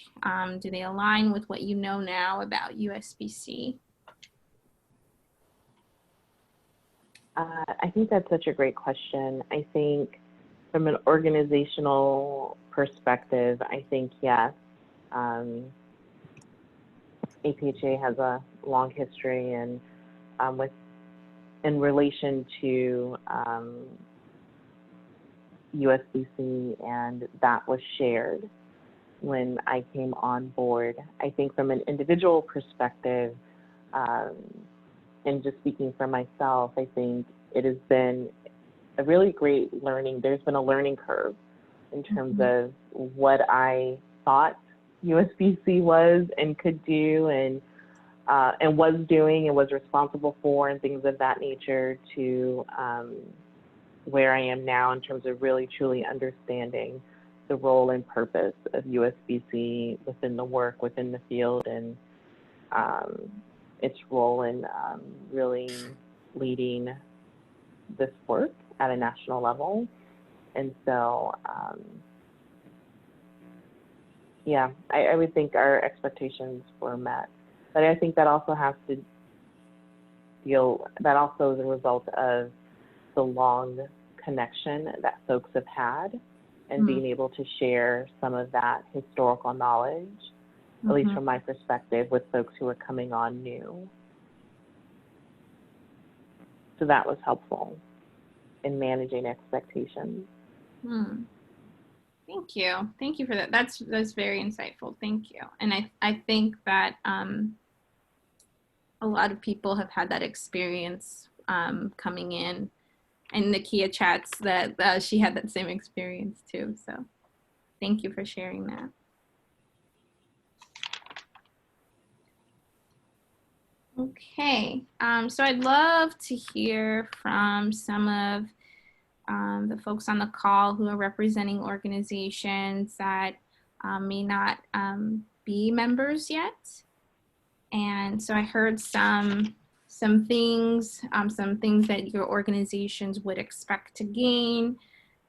Do they align with what you know now about USBC? I think that's such a great question. I think from an organizational perspective, I think yes. APHA has a long history, and in relation to USBC, and that was shared when I came on board. I think from an individual perspective, and just speaking for myself, I think it has been a really great learning. There's been a learning curve in terms of what I thought USBC was and could do, and was doing and was responsible for, and things of that nature, to where I am now in terms of really truly understanding the role and purpose of USBC within the work, within the field, and its role in really leading this work at a national level. And so, yeah, I would think our expectations were met. But I think that also has to that also is a result of the long connection that folks have had and being able to share some of that historical knowledge, at least from my perspective, with folks who are coming on new. So that was helpful in managing expectations. Thank you. Thank you for that. That's very insightful. Thank you. And I think that a lot of people have had that experience coming in. And Nakia chats that she had that same experience too. So thank you for sharing that. Okay, so I'd love to hear from some of the folks on the call who are representing organizations that may not be members yet. And so I heard some things that your organizations would expect to gain.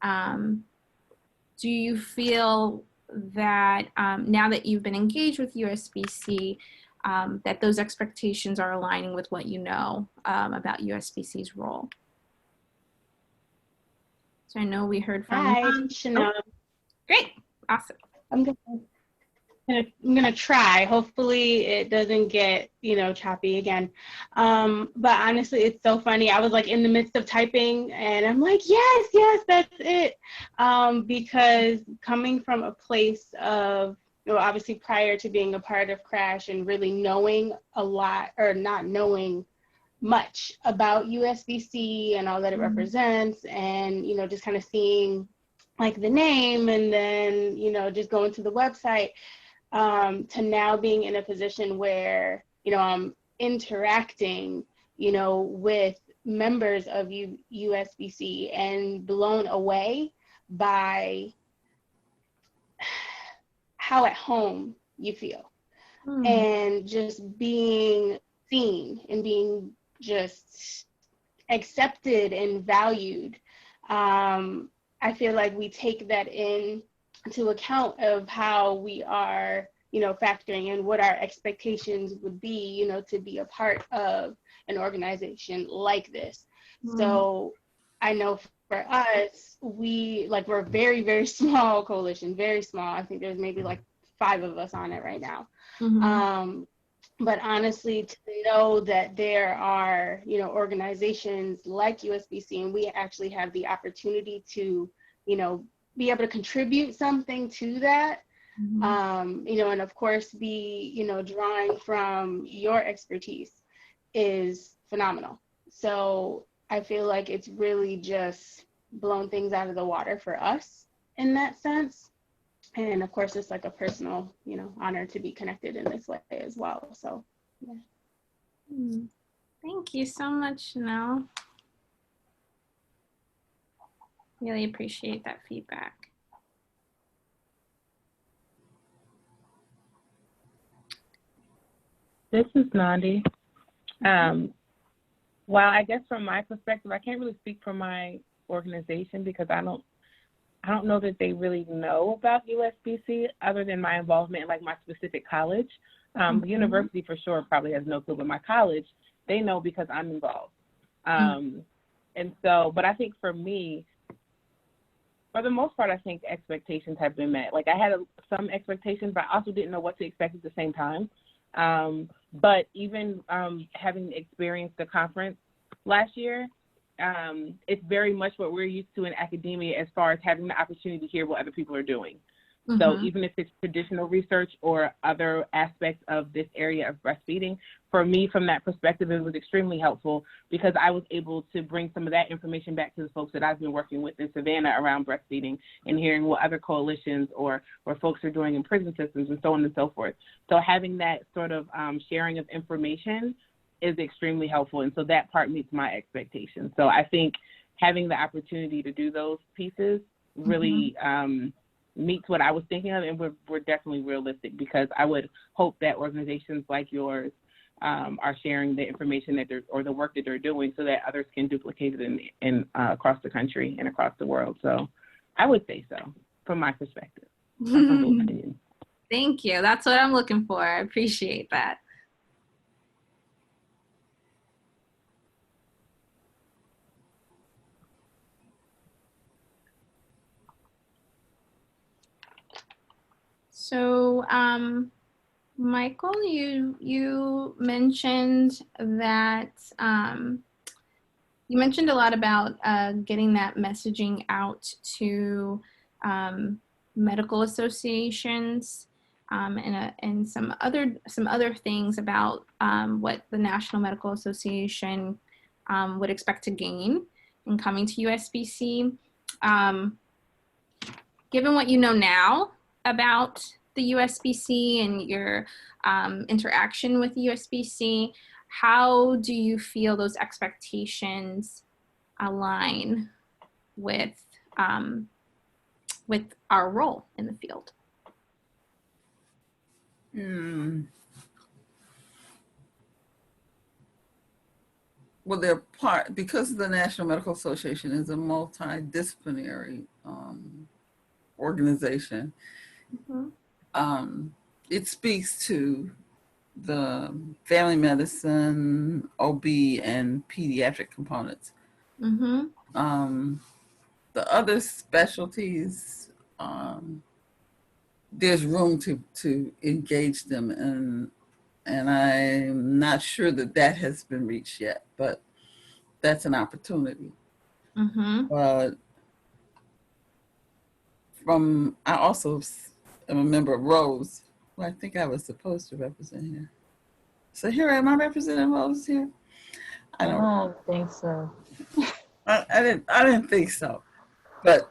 Do you feel that now that you've been engaged with USBC, that those expectations are aligning with what you know about USBC's role? So I know we heard from— Hi, Chanel. Oh, great, awesome. I'm gonna try. Hopefully it doesn't get, choppy again. But honestly, it's so funny. I was like in the midst of typing and I'm like, yes, that's it. Because coming from a place of, obviously prior to being a part of Crash and really knowing a lot or not knowing much about USBC and all that it represents, and, just kind of seeing like the name and then, just going to the website, to now being in a position where, I'm interacting, with members of USBC and blown away by how at home you feel and just being seen and being just accepted and valued. I feel like we take that into account of how we are, factoring in what our expectations would be, to be a part of an organization like this. So I know for us, we're a very, very small coalition, very small. I think there's maybe like 5 of us on it right now. But honestly, to know that there are, organizations like USBC, and we actually have the opportunity to, be able to contribute something to that, and of course be, drawing from your expertise is phenomenal. So I feel like it's really just blown things out of the water for us in that sense. And of course, it's like a personal, honor to be connected in this way as well. So, yeah. Thank you so much, Chanel. Really appreciate that feedback. This is Nandi. Well, I guess from my perspective, I can't really speak for my organization because I don't know that they really know about USBC other than my involvement in like my specific college. The university for sure probably has no clue, but my college, they know because I'm involved. And so, but I think for me, for the most part, I think expectations have been met. Like I had some expectations, but I also didn't know what to expect at the same time. But even having experienced the conference last year, it's very much what we're used to in academia as far as having the opportunity to hear what other people are doing. So even if it's traditional research or other aspects of this area of breastfeeding, for me, from that perspective, it was extremely helpful because I was able to bring some of that information back to the folks that I've been working with in Savannah around breastfeeding and hearing what other coalitions or folks are doing in prison systems and so on and so forth. So having that sort of sharing of information is extremely helpful. And so that part meets my expectations. So I think having the opportunity to do those pieces really meets what I was thinking of, and we're definitely realistic because I would hope that organizations like yours are sharing the information that or the work that they're doing so that others can duplicate it in across the country and across the world. So I would say so from my perspective. Thank you. That's what I'm looking for. I appreciate that. So, Michael, you mentioned that you mentioned a lot about getting that messaging out to medical associations and some other things about what the National Medical Association would expect to gain in coming to USBC. Given what you know now about the USBC and your interaction with the USBC, how do you feel those expectations align with our role in the field? Well, they're because the National Medical Association is a multidisciplinary organization. Mm-hmm. It speaks to the family medicine, OB, and pediatric components. Mm-hmm. The other specialties, there's room to engage them, and I'm not sure that has been reached yet, but that's an opportunity. Mm-hmm. But I also am a member of Rose, who I think I was supposed to represent here. So here, am I representing Rose here? I don't think so. I didn't think so, but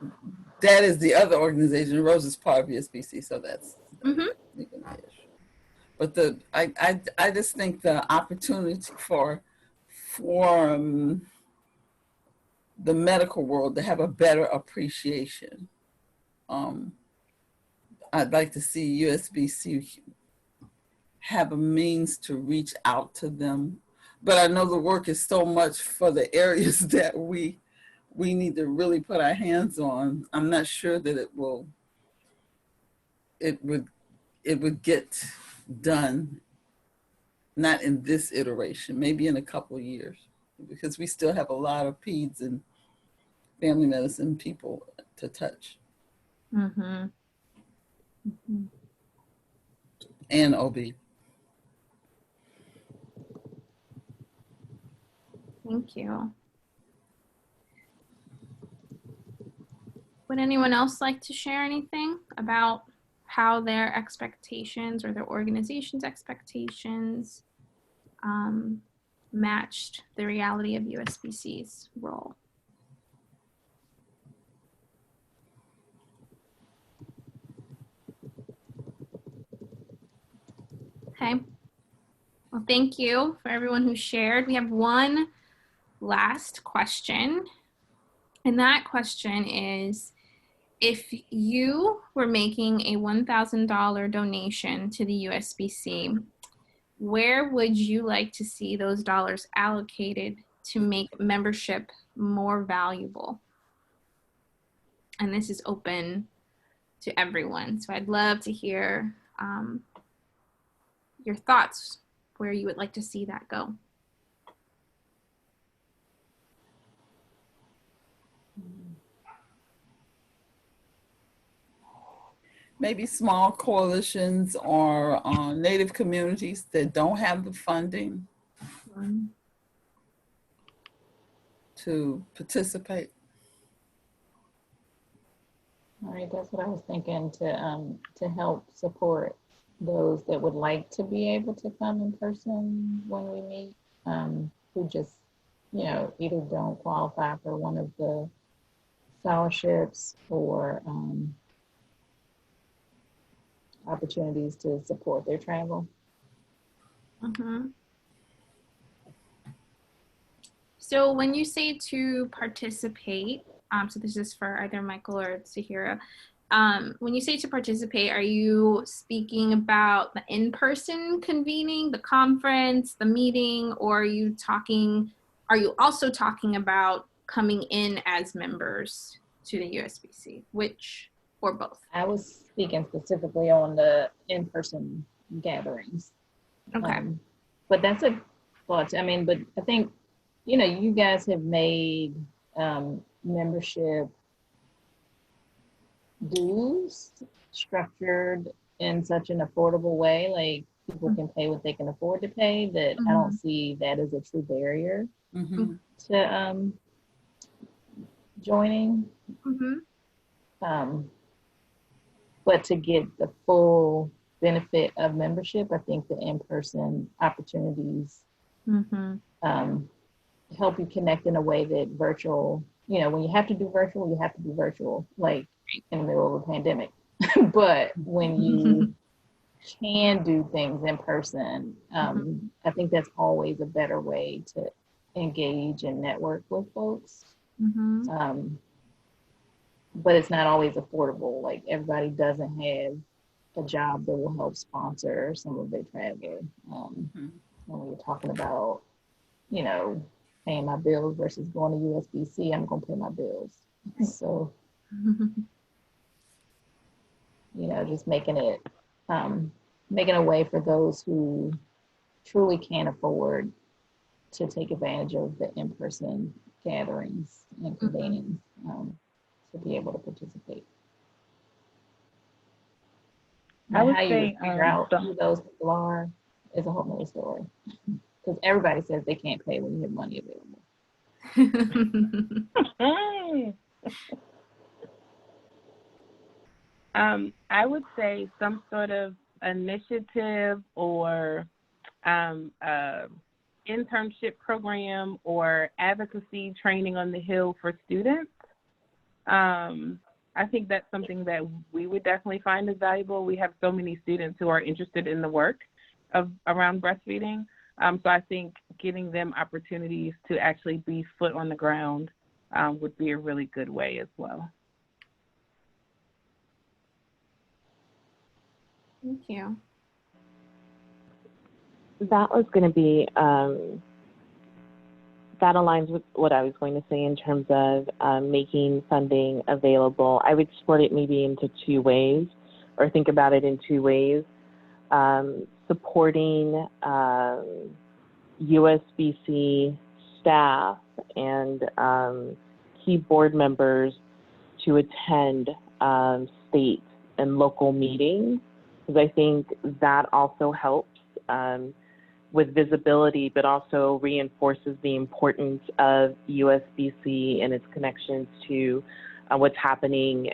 that is the other organization. Rose is part of USBC, so that's mm-hmm. But I just think the opportunity for the medical world to have a better appreciation. I'd like to see USBC have a means to reach out to them, but I know the work is so much for the areas that we need to really put our hands on. I'm not sure that it would get done, not in this iteration, maybe in a couple of years, because we still have a lot of peds and family medicine people to touch. Mm-hmm. Mm-hmm. And OB. Thank you. Would anyone else like to share anything about how their expectations or their organization's expectations matched the reality of USBC's role? Okay. Well, thank you for everyone who shared. We have one last question. And that question is, if you were making a $1,000 donation to the USBC, where would you like to see those dollars allocated to make membership more valuable? And this is open to everyone. So I'd love to hear your thoughts, where you would like to see that go. Maybe small coalitions or Native communities that don't have the funding to participate. All right, that's what I was thinking, to help support those that would like to be able to come in person when we meet, who just, either don't qualify for one of the scholarships or opportunities to support their travel. Mm-hmm. So when you say to participate, so this is for either Michael or Zahira, when you say to participate, are you speaking about the in-person convening, the conference, the meeting, or are you also talking about coming in as members to the USBC, which, or both? I was speaking specifically on the in-person gatherings. Okay. But that's a thought. I mean, but I think, you guys have made membership dues structured in such an affordable way, like people can pay what they can afford to pay, that I don't see that as a true barrier to joining. But to get the full benefit of membership, I think the in-person opportunities help you connect in a way that virtual, you know, when you have to do virtual, you have to do virtual, like in the middle of a pandemic. But when you can do things in person, I think that's always a better way to engage and network with folks. But it's not always affordable. Like everybody doesn't have a job that will help sponsor some of their travel. When we're talking about, you know, paying my bills versus going to USBC, I'm going to pay my bills. So, you know, just making it a way for those who truly can't afford to take advantage of the in-person gatherings and convenings to be able to participate. I would how say, you figure out who those people are is a whole nother story. Because everybody says they can't pay when you have money available. I would say some sort of initiative or internship program or advocacy training on the Hill for students. I think that's something that we would definitely find is valuable. We have so many students who are interested in the work around breastfeeding. So I think getting them opportunities to actually be foot on the ground would be a really good way as well. Thank you. That was going to be, that aligns with what I was going to say in terms of making funding available. I would split it maybe into two ways, or think about it in two ways. Supporting USBC staff and key board members to attend state and local meetings, because I think that also helps with visibility, but also reinforces the importance of USBC and its connections to what's happening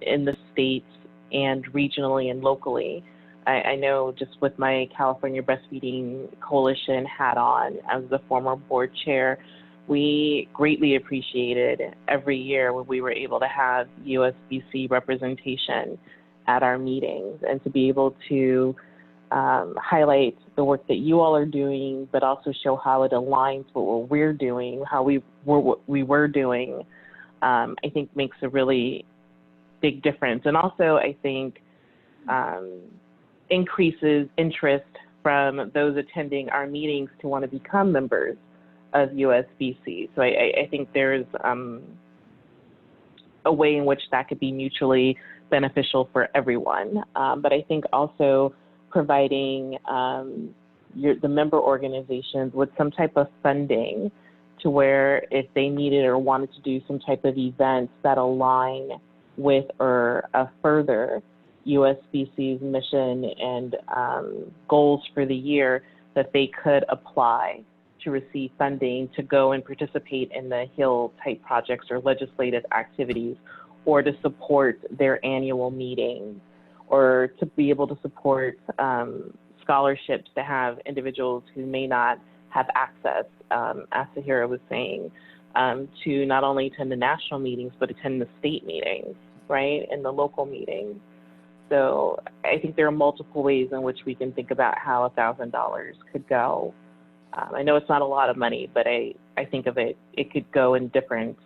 in the states and regionally and locally. I know just with my California Breastfeeding Coalition hat on, as the former board chair, we greatly appreciated every year when we were able to have USBC representation at our meetings, and to be able to highlight the work that you all are doing, but also show how it aligns with what we're doing, what we were doing, I think makes a really big difference. And also, I think, increases interest from those attending our meetings to want to become members of USBC. So I think there's a way in which that could be mutually beneficial for everyone. But I think also providing the member organizations with some type of funding to where if they needed or wanted to do some type of events that align with or further USBC's mission and goals for the year, that they could apply to receive funding to go and participate in the Hill type projects or legislative activities, or to support their annual meetings, or to be able to support scholarships to have individuals who may not have access, as Sahira was saying, to not only attend the national meetings, but attend the state meetings, right, and the local meetings. So I think there are multiple ways in which we can think about how $1,000 could go. I know it's not a lot of money, but I think of it could go in different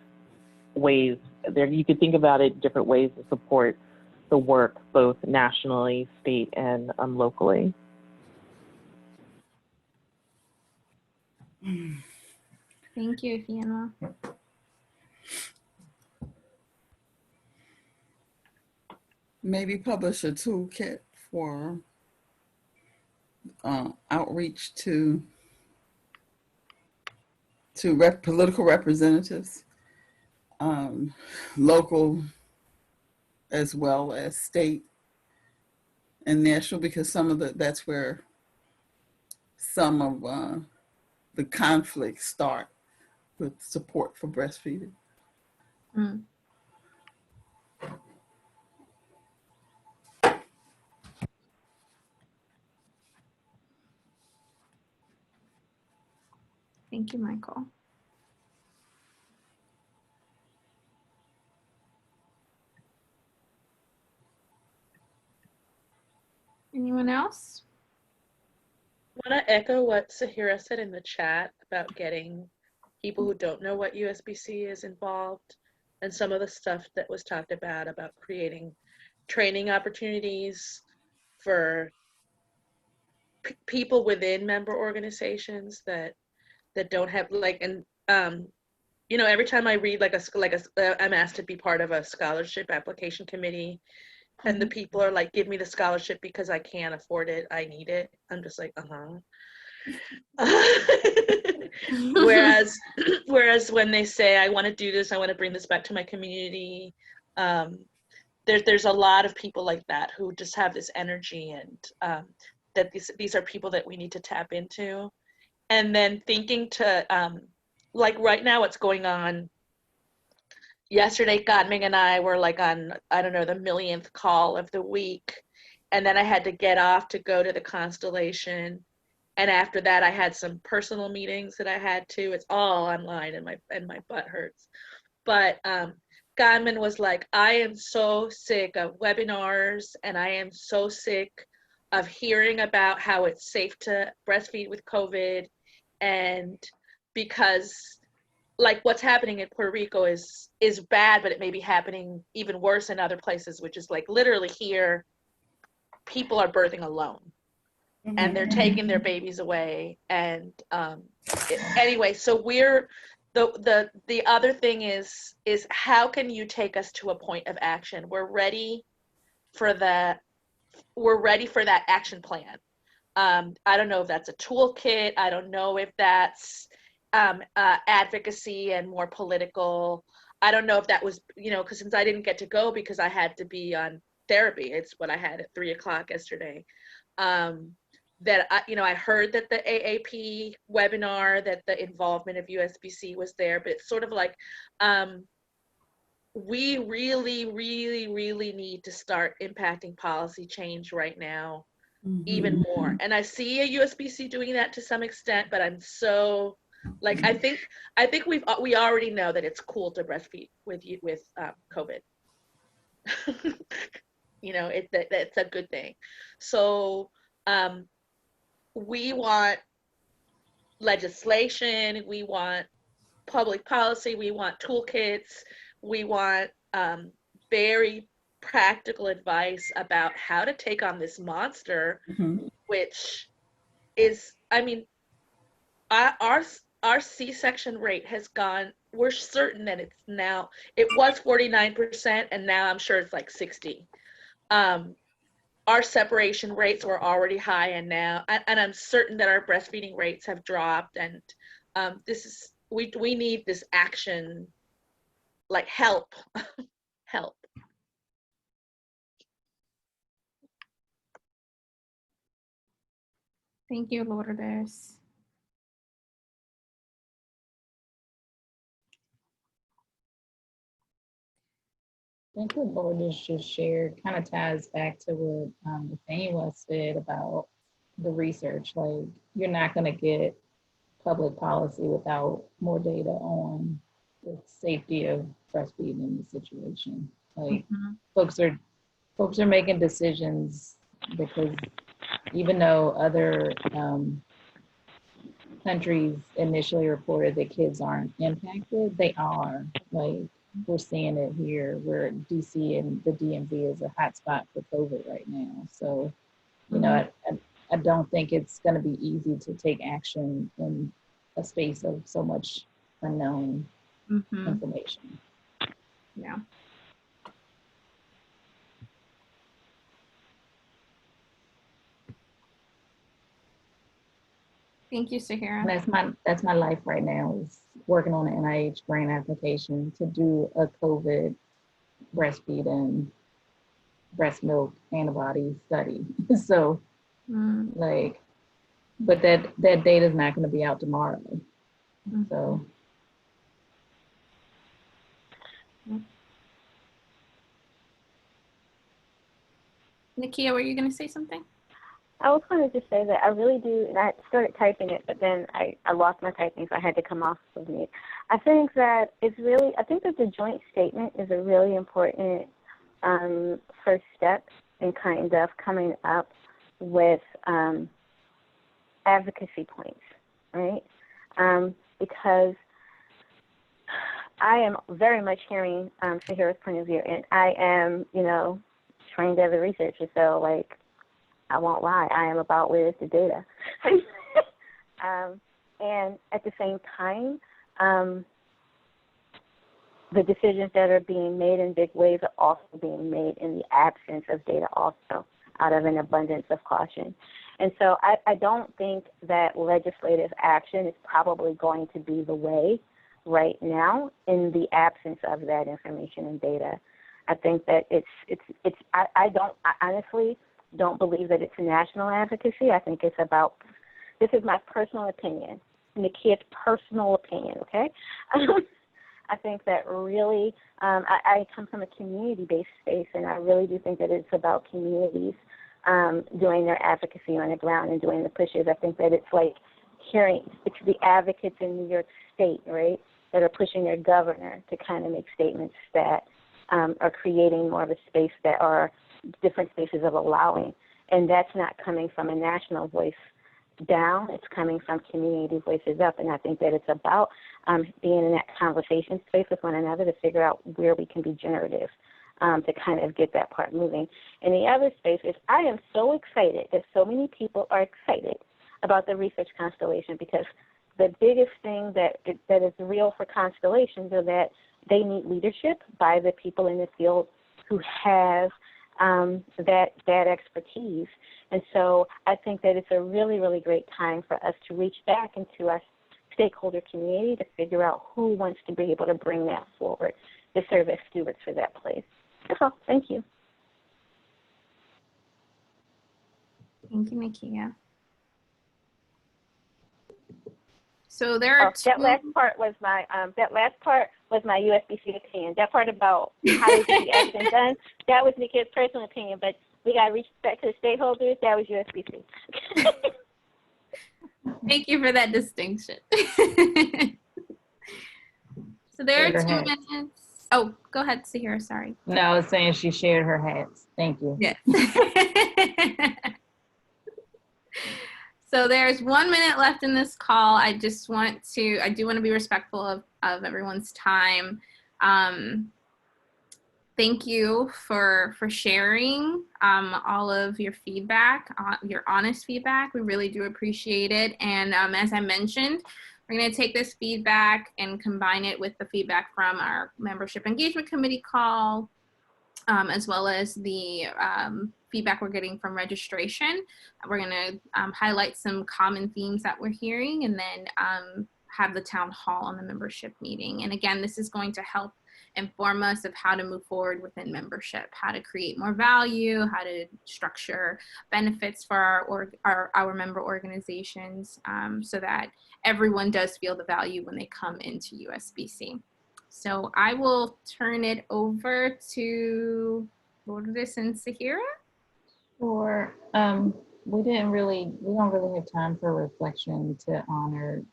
ways. You could think about it different ways to support the work, both nationally, state, and locally. Thank you, Fiona. Maybe publish a toolkit for outreach to political representatives, local as well as state and Nashville, because that's where some of the conflicts start with support for breastfeeding. Mm. Thank you, Michael. Anyone else? I want to echo what Sahira said in the chat about getting people who don't know what USBC is involved, and some of the stuff that was talked about creating training opportunities for people within member organizations that don't have you know, every time I read I'm asked to be part of a scholarship application committee, and the people are like, give me the scholarship because I can't afford it, I need it. I'm just like, whereas when they say, I want to do this, I want to bring this back to my community, there's a lot of people like that who just have this energy, and that these are people that we need to tap into. And then thinking to like right now what's going on. Yesterday, Godming and I were like on, I don't know, the millionth call of the week. And then I had to get off to go to the Constellation. And after that, I had some personal meetings that I had to. It's all online, and my butt hurts. But Godman was like, I am so sick of webinars, and I am so sick of hearing about how it's safe to breastfeed with COVID. And because like what's happening in Puerto Rico is bad, but it may be happening even worse in other places, which is like literally here, people are birthing alone, and they're taking their babies away. And anyway, so we're the other thing is how can you take us to a point of action? We're ready for that action plan. I don't know if that's a toolkit. I don't know if that's advocacy and more political. I don't know if that was, you know, because since I didn't get to go because I had to be on therapy, it's what I had at 3:00 yesterday. That I heard that the AAP webinar, that the involvement of USBC was there, but it's sort of like we really, really, really need to start impacting policy change right now, even more. And I see a USBC doing that to some extent, but I'm so like I think we already know that it's cool to breastfeed with COVID. You know, that's a good thing. So we want legislation, we want public policy, we want toolkits, we want very practical advice about how to take on this monster, which is, I mean, our C-section rate has gone, we're certain that it was 49%, and now I'm sure it's like 60. Our separation rates were already high, and now, and I'm certain that our breastfeeding rates have dropped, and we need this action, like help. Help. Thank you, Lourdes. I think what Lourdes just shared kind of ties back to what Nathaniel said about the research. Like, you're not going to get public policy without more data on the safety of breastfeeding in the situation. Like, folks are making decisions because even though other countries initially reported that kids aren't impacted, they are. Like, we're seeing it here, where DC and the DMV is a hotspot for COVID right now. So, you know, I don't think it's going to be easy to take action in a space of so much unknown information. Yeah. Thank you, Sahira. That's my life right now, is working on an NIH grant application to do a COVID breastfeeding breast milk antibody study. So Mm. like, but that data is not going to be out tomorrow. So. Nakia, were you going to say something? I was going to just say that I really do, and I started typing it, but then I lost my typing, so I had to come off of mute. I think that the joint statement is a really important first step in kind of coming up with advocacy points, right? Because I am very much hearing Shahira's point of view, and I am, trained as a researcher, so like, I won't lie, I am about where's the data. And at the same time, the decisions that are being made in big ways are also being made in the absence of data also, out of an abundance of caution. And so I don't think that legislative action is probably going to be the way right now in the absence of that information and data. I think that I honestly don't believe that it's national advocacy. I think it's about, this is my personal opinion, and the kid's personal opinion, okay? I think that really, I come from a community-based space, and I really do think that it's about communities doing their advocacy on the ground and doing the pushes. I think that it's like it's the advocates in New York State, right, that are pushing their governor to kind of make statements that are creating more of a space that are different spaces of allowing. And that's not coming from a national voice down, it's coming from community voices up. And I think that it's about being in that conversation space with one another to figure out where we can be generative to kind of get that part moving. And the other space is I am so excited that so many people are excited about the research constellation, because the biggest thing that is real for constellations are that they need leadership by the people in the field who have that expertise. And so I think that it's a really, really great time for us to reach back into our stakeholder community to figure out who wants to be able to bring that forward to serve as stewards for that place. That's all. Thank you. Thank you, Nakia. So there are that last part was my USBC opinion. That part about how to get the action done, that was Nikia's personal opinion. But we got to reach back to the stakeholders. That was USBC. Thank you for that distinction. So there are 2 minutes. Oh, go ahead, Sahira. Sorry. No, I was saying she shared her hats. Thank you. Yes. So there's 1 minute left in this call. I do want to be respectful of everyone's time. Thank you for sharing all of your feedback, your honest feedback. We really do appreciate it. And as I mentioned, we're going to take this feedback and combine it with the feedback from our membership engagement committee call, as well as the feedback we're getting from registration. We're going to highlight some common themes that we're hearing, and then have the town hall on the membership meeting. And again, this is going to help inform us of how to move forward within membership, how to create more value, how to structure benefits for our member organizations, so that everyone does feel the value when they come into USBC. So I will turn it over to Lourdes and Sahira. Sure. We don't really have time for reflection to honor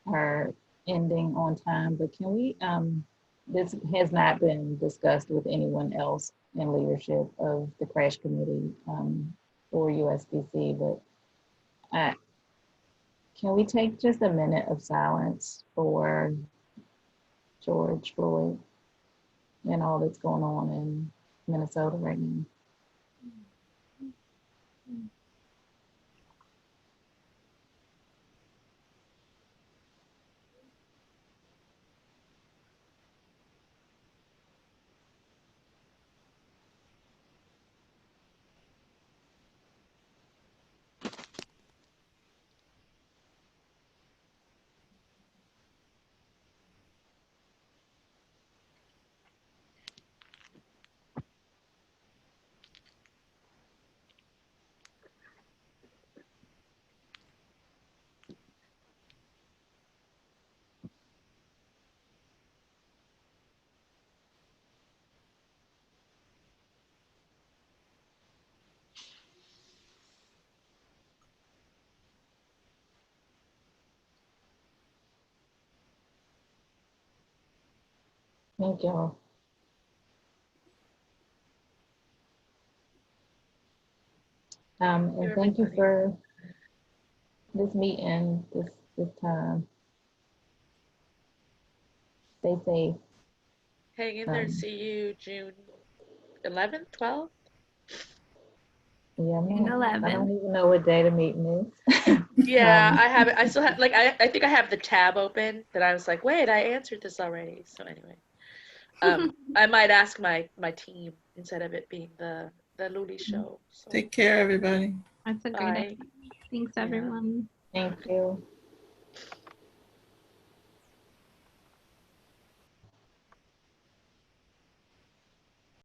our ending on time, but can we, this has not been discussed with anyone else in leadership of the crash committee or USBC, but can we take just a minute of silence for George Floyd and all that's going on in Minnesota right now? Thank y'all. And thank you for this meeting, this time. Stay safe. Hang in there. See you June 11th, 12th. Yeah, June I 11th. don't even know what day the meeting is. Yeah, I have it. I still have, like, I think I have the tab open that I was like, wait, I answered this already. So anyway, I might ask my team instead of it being the Luli show. So Take care, everybody. That's a great bye. idea. Thanks, Yeah. everyone. Thank you.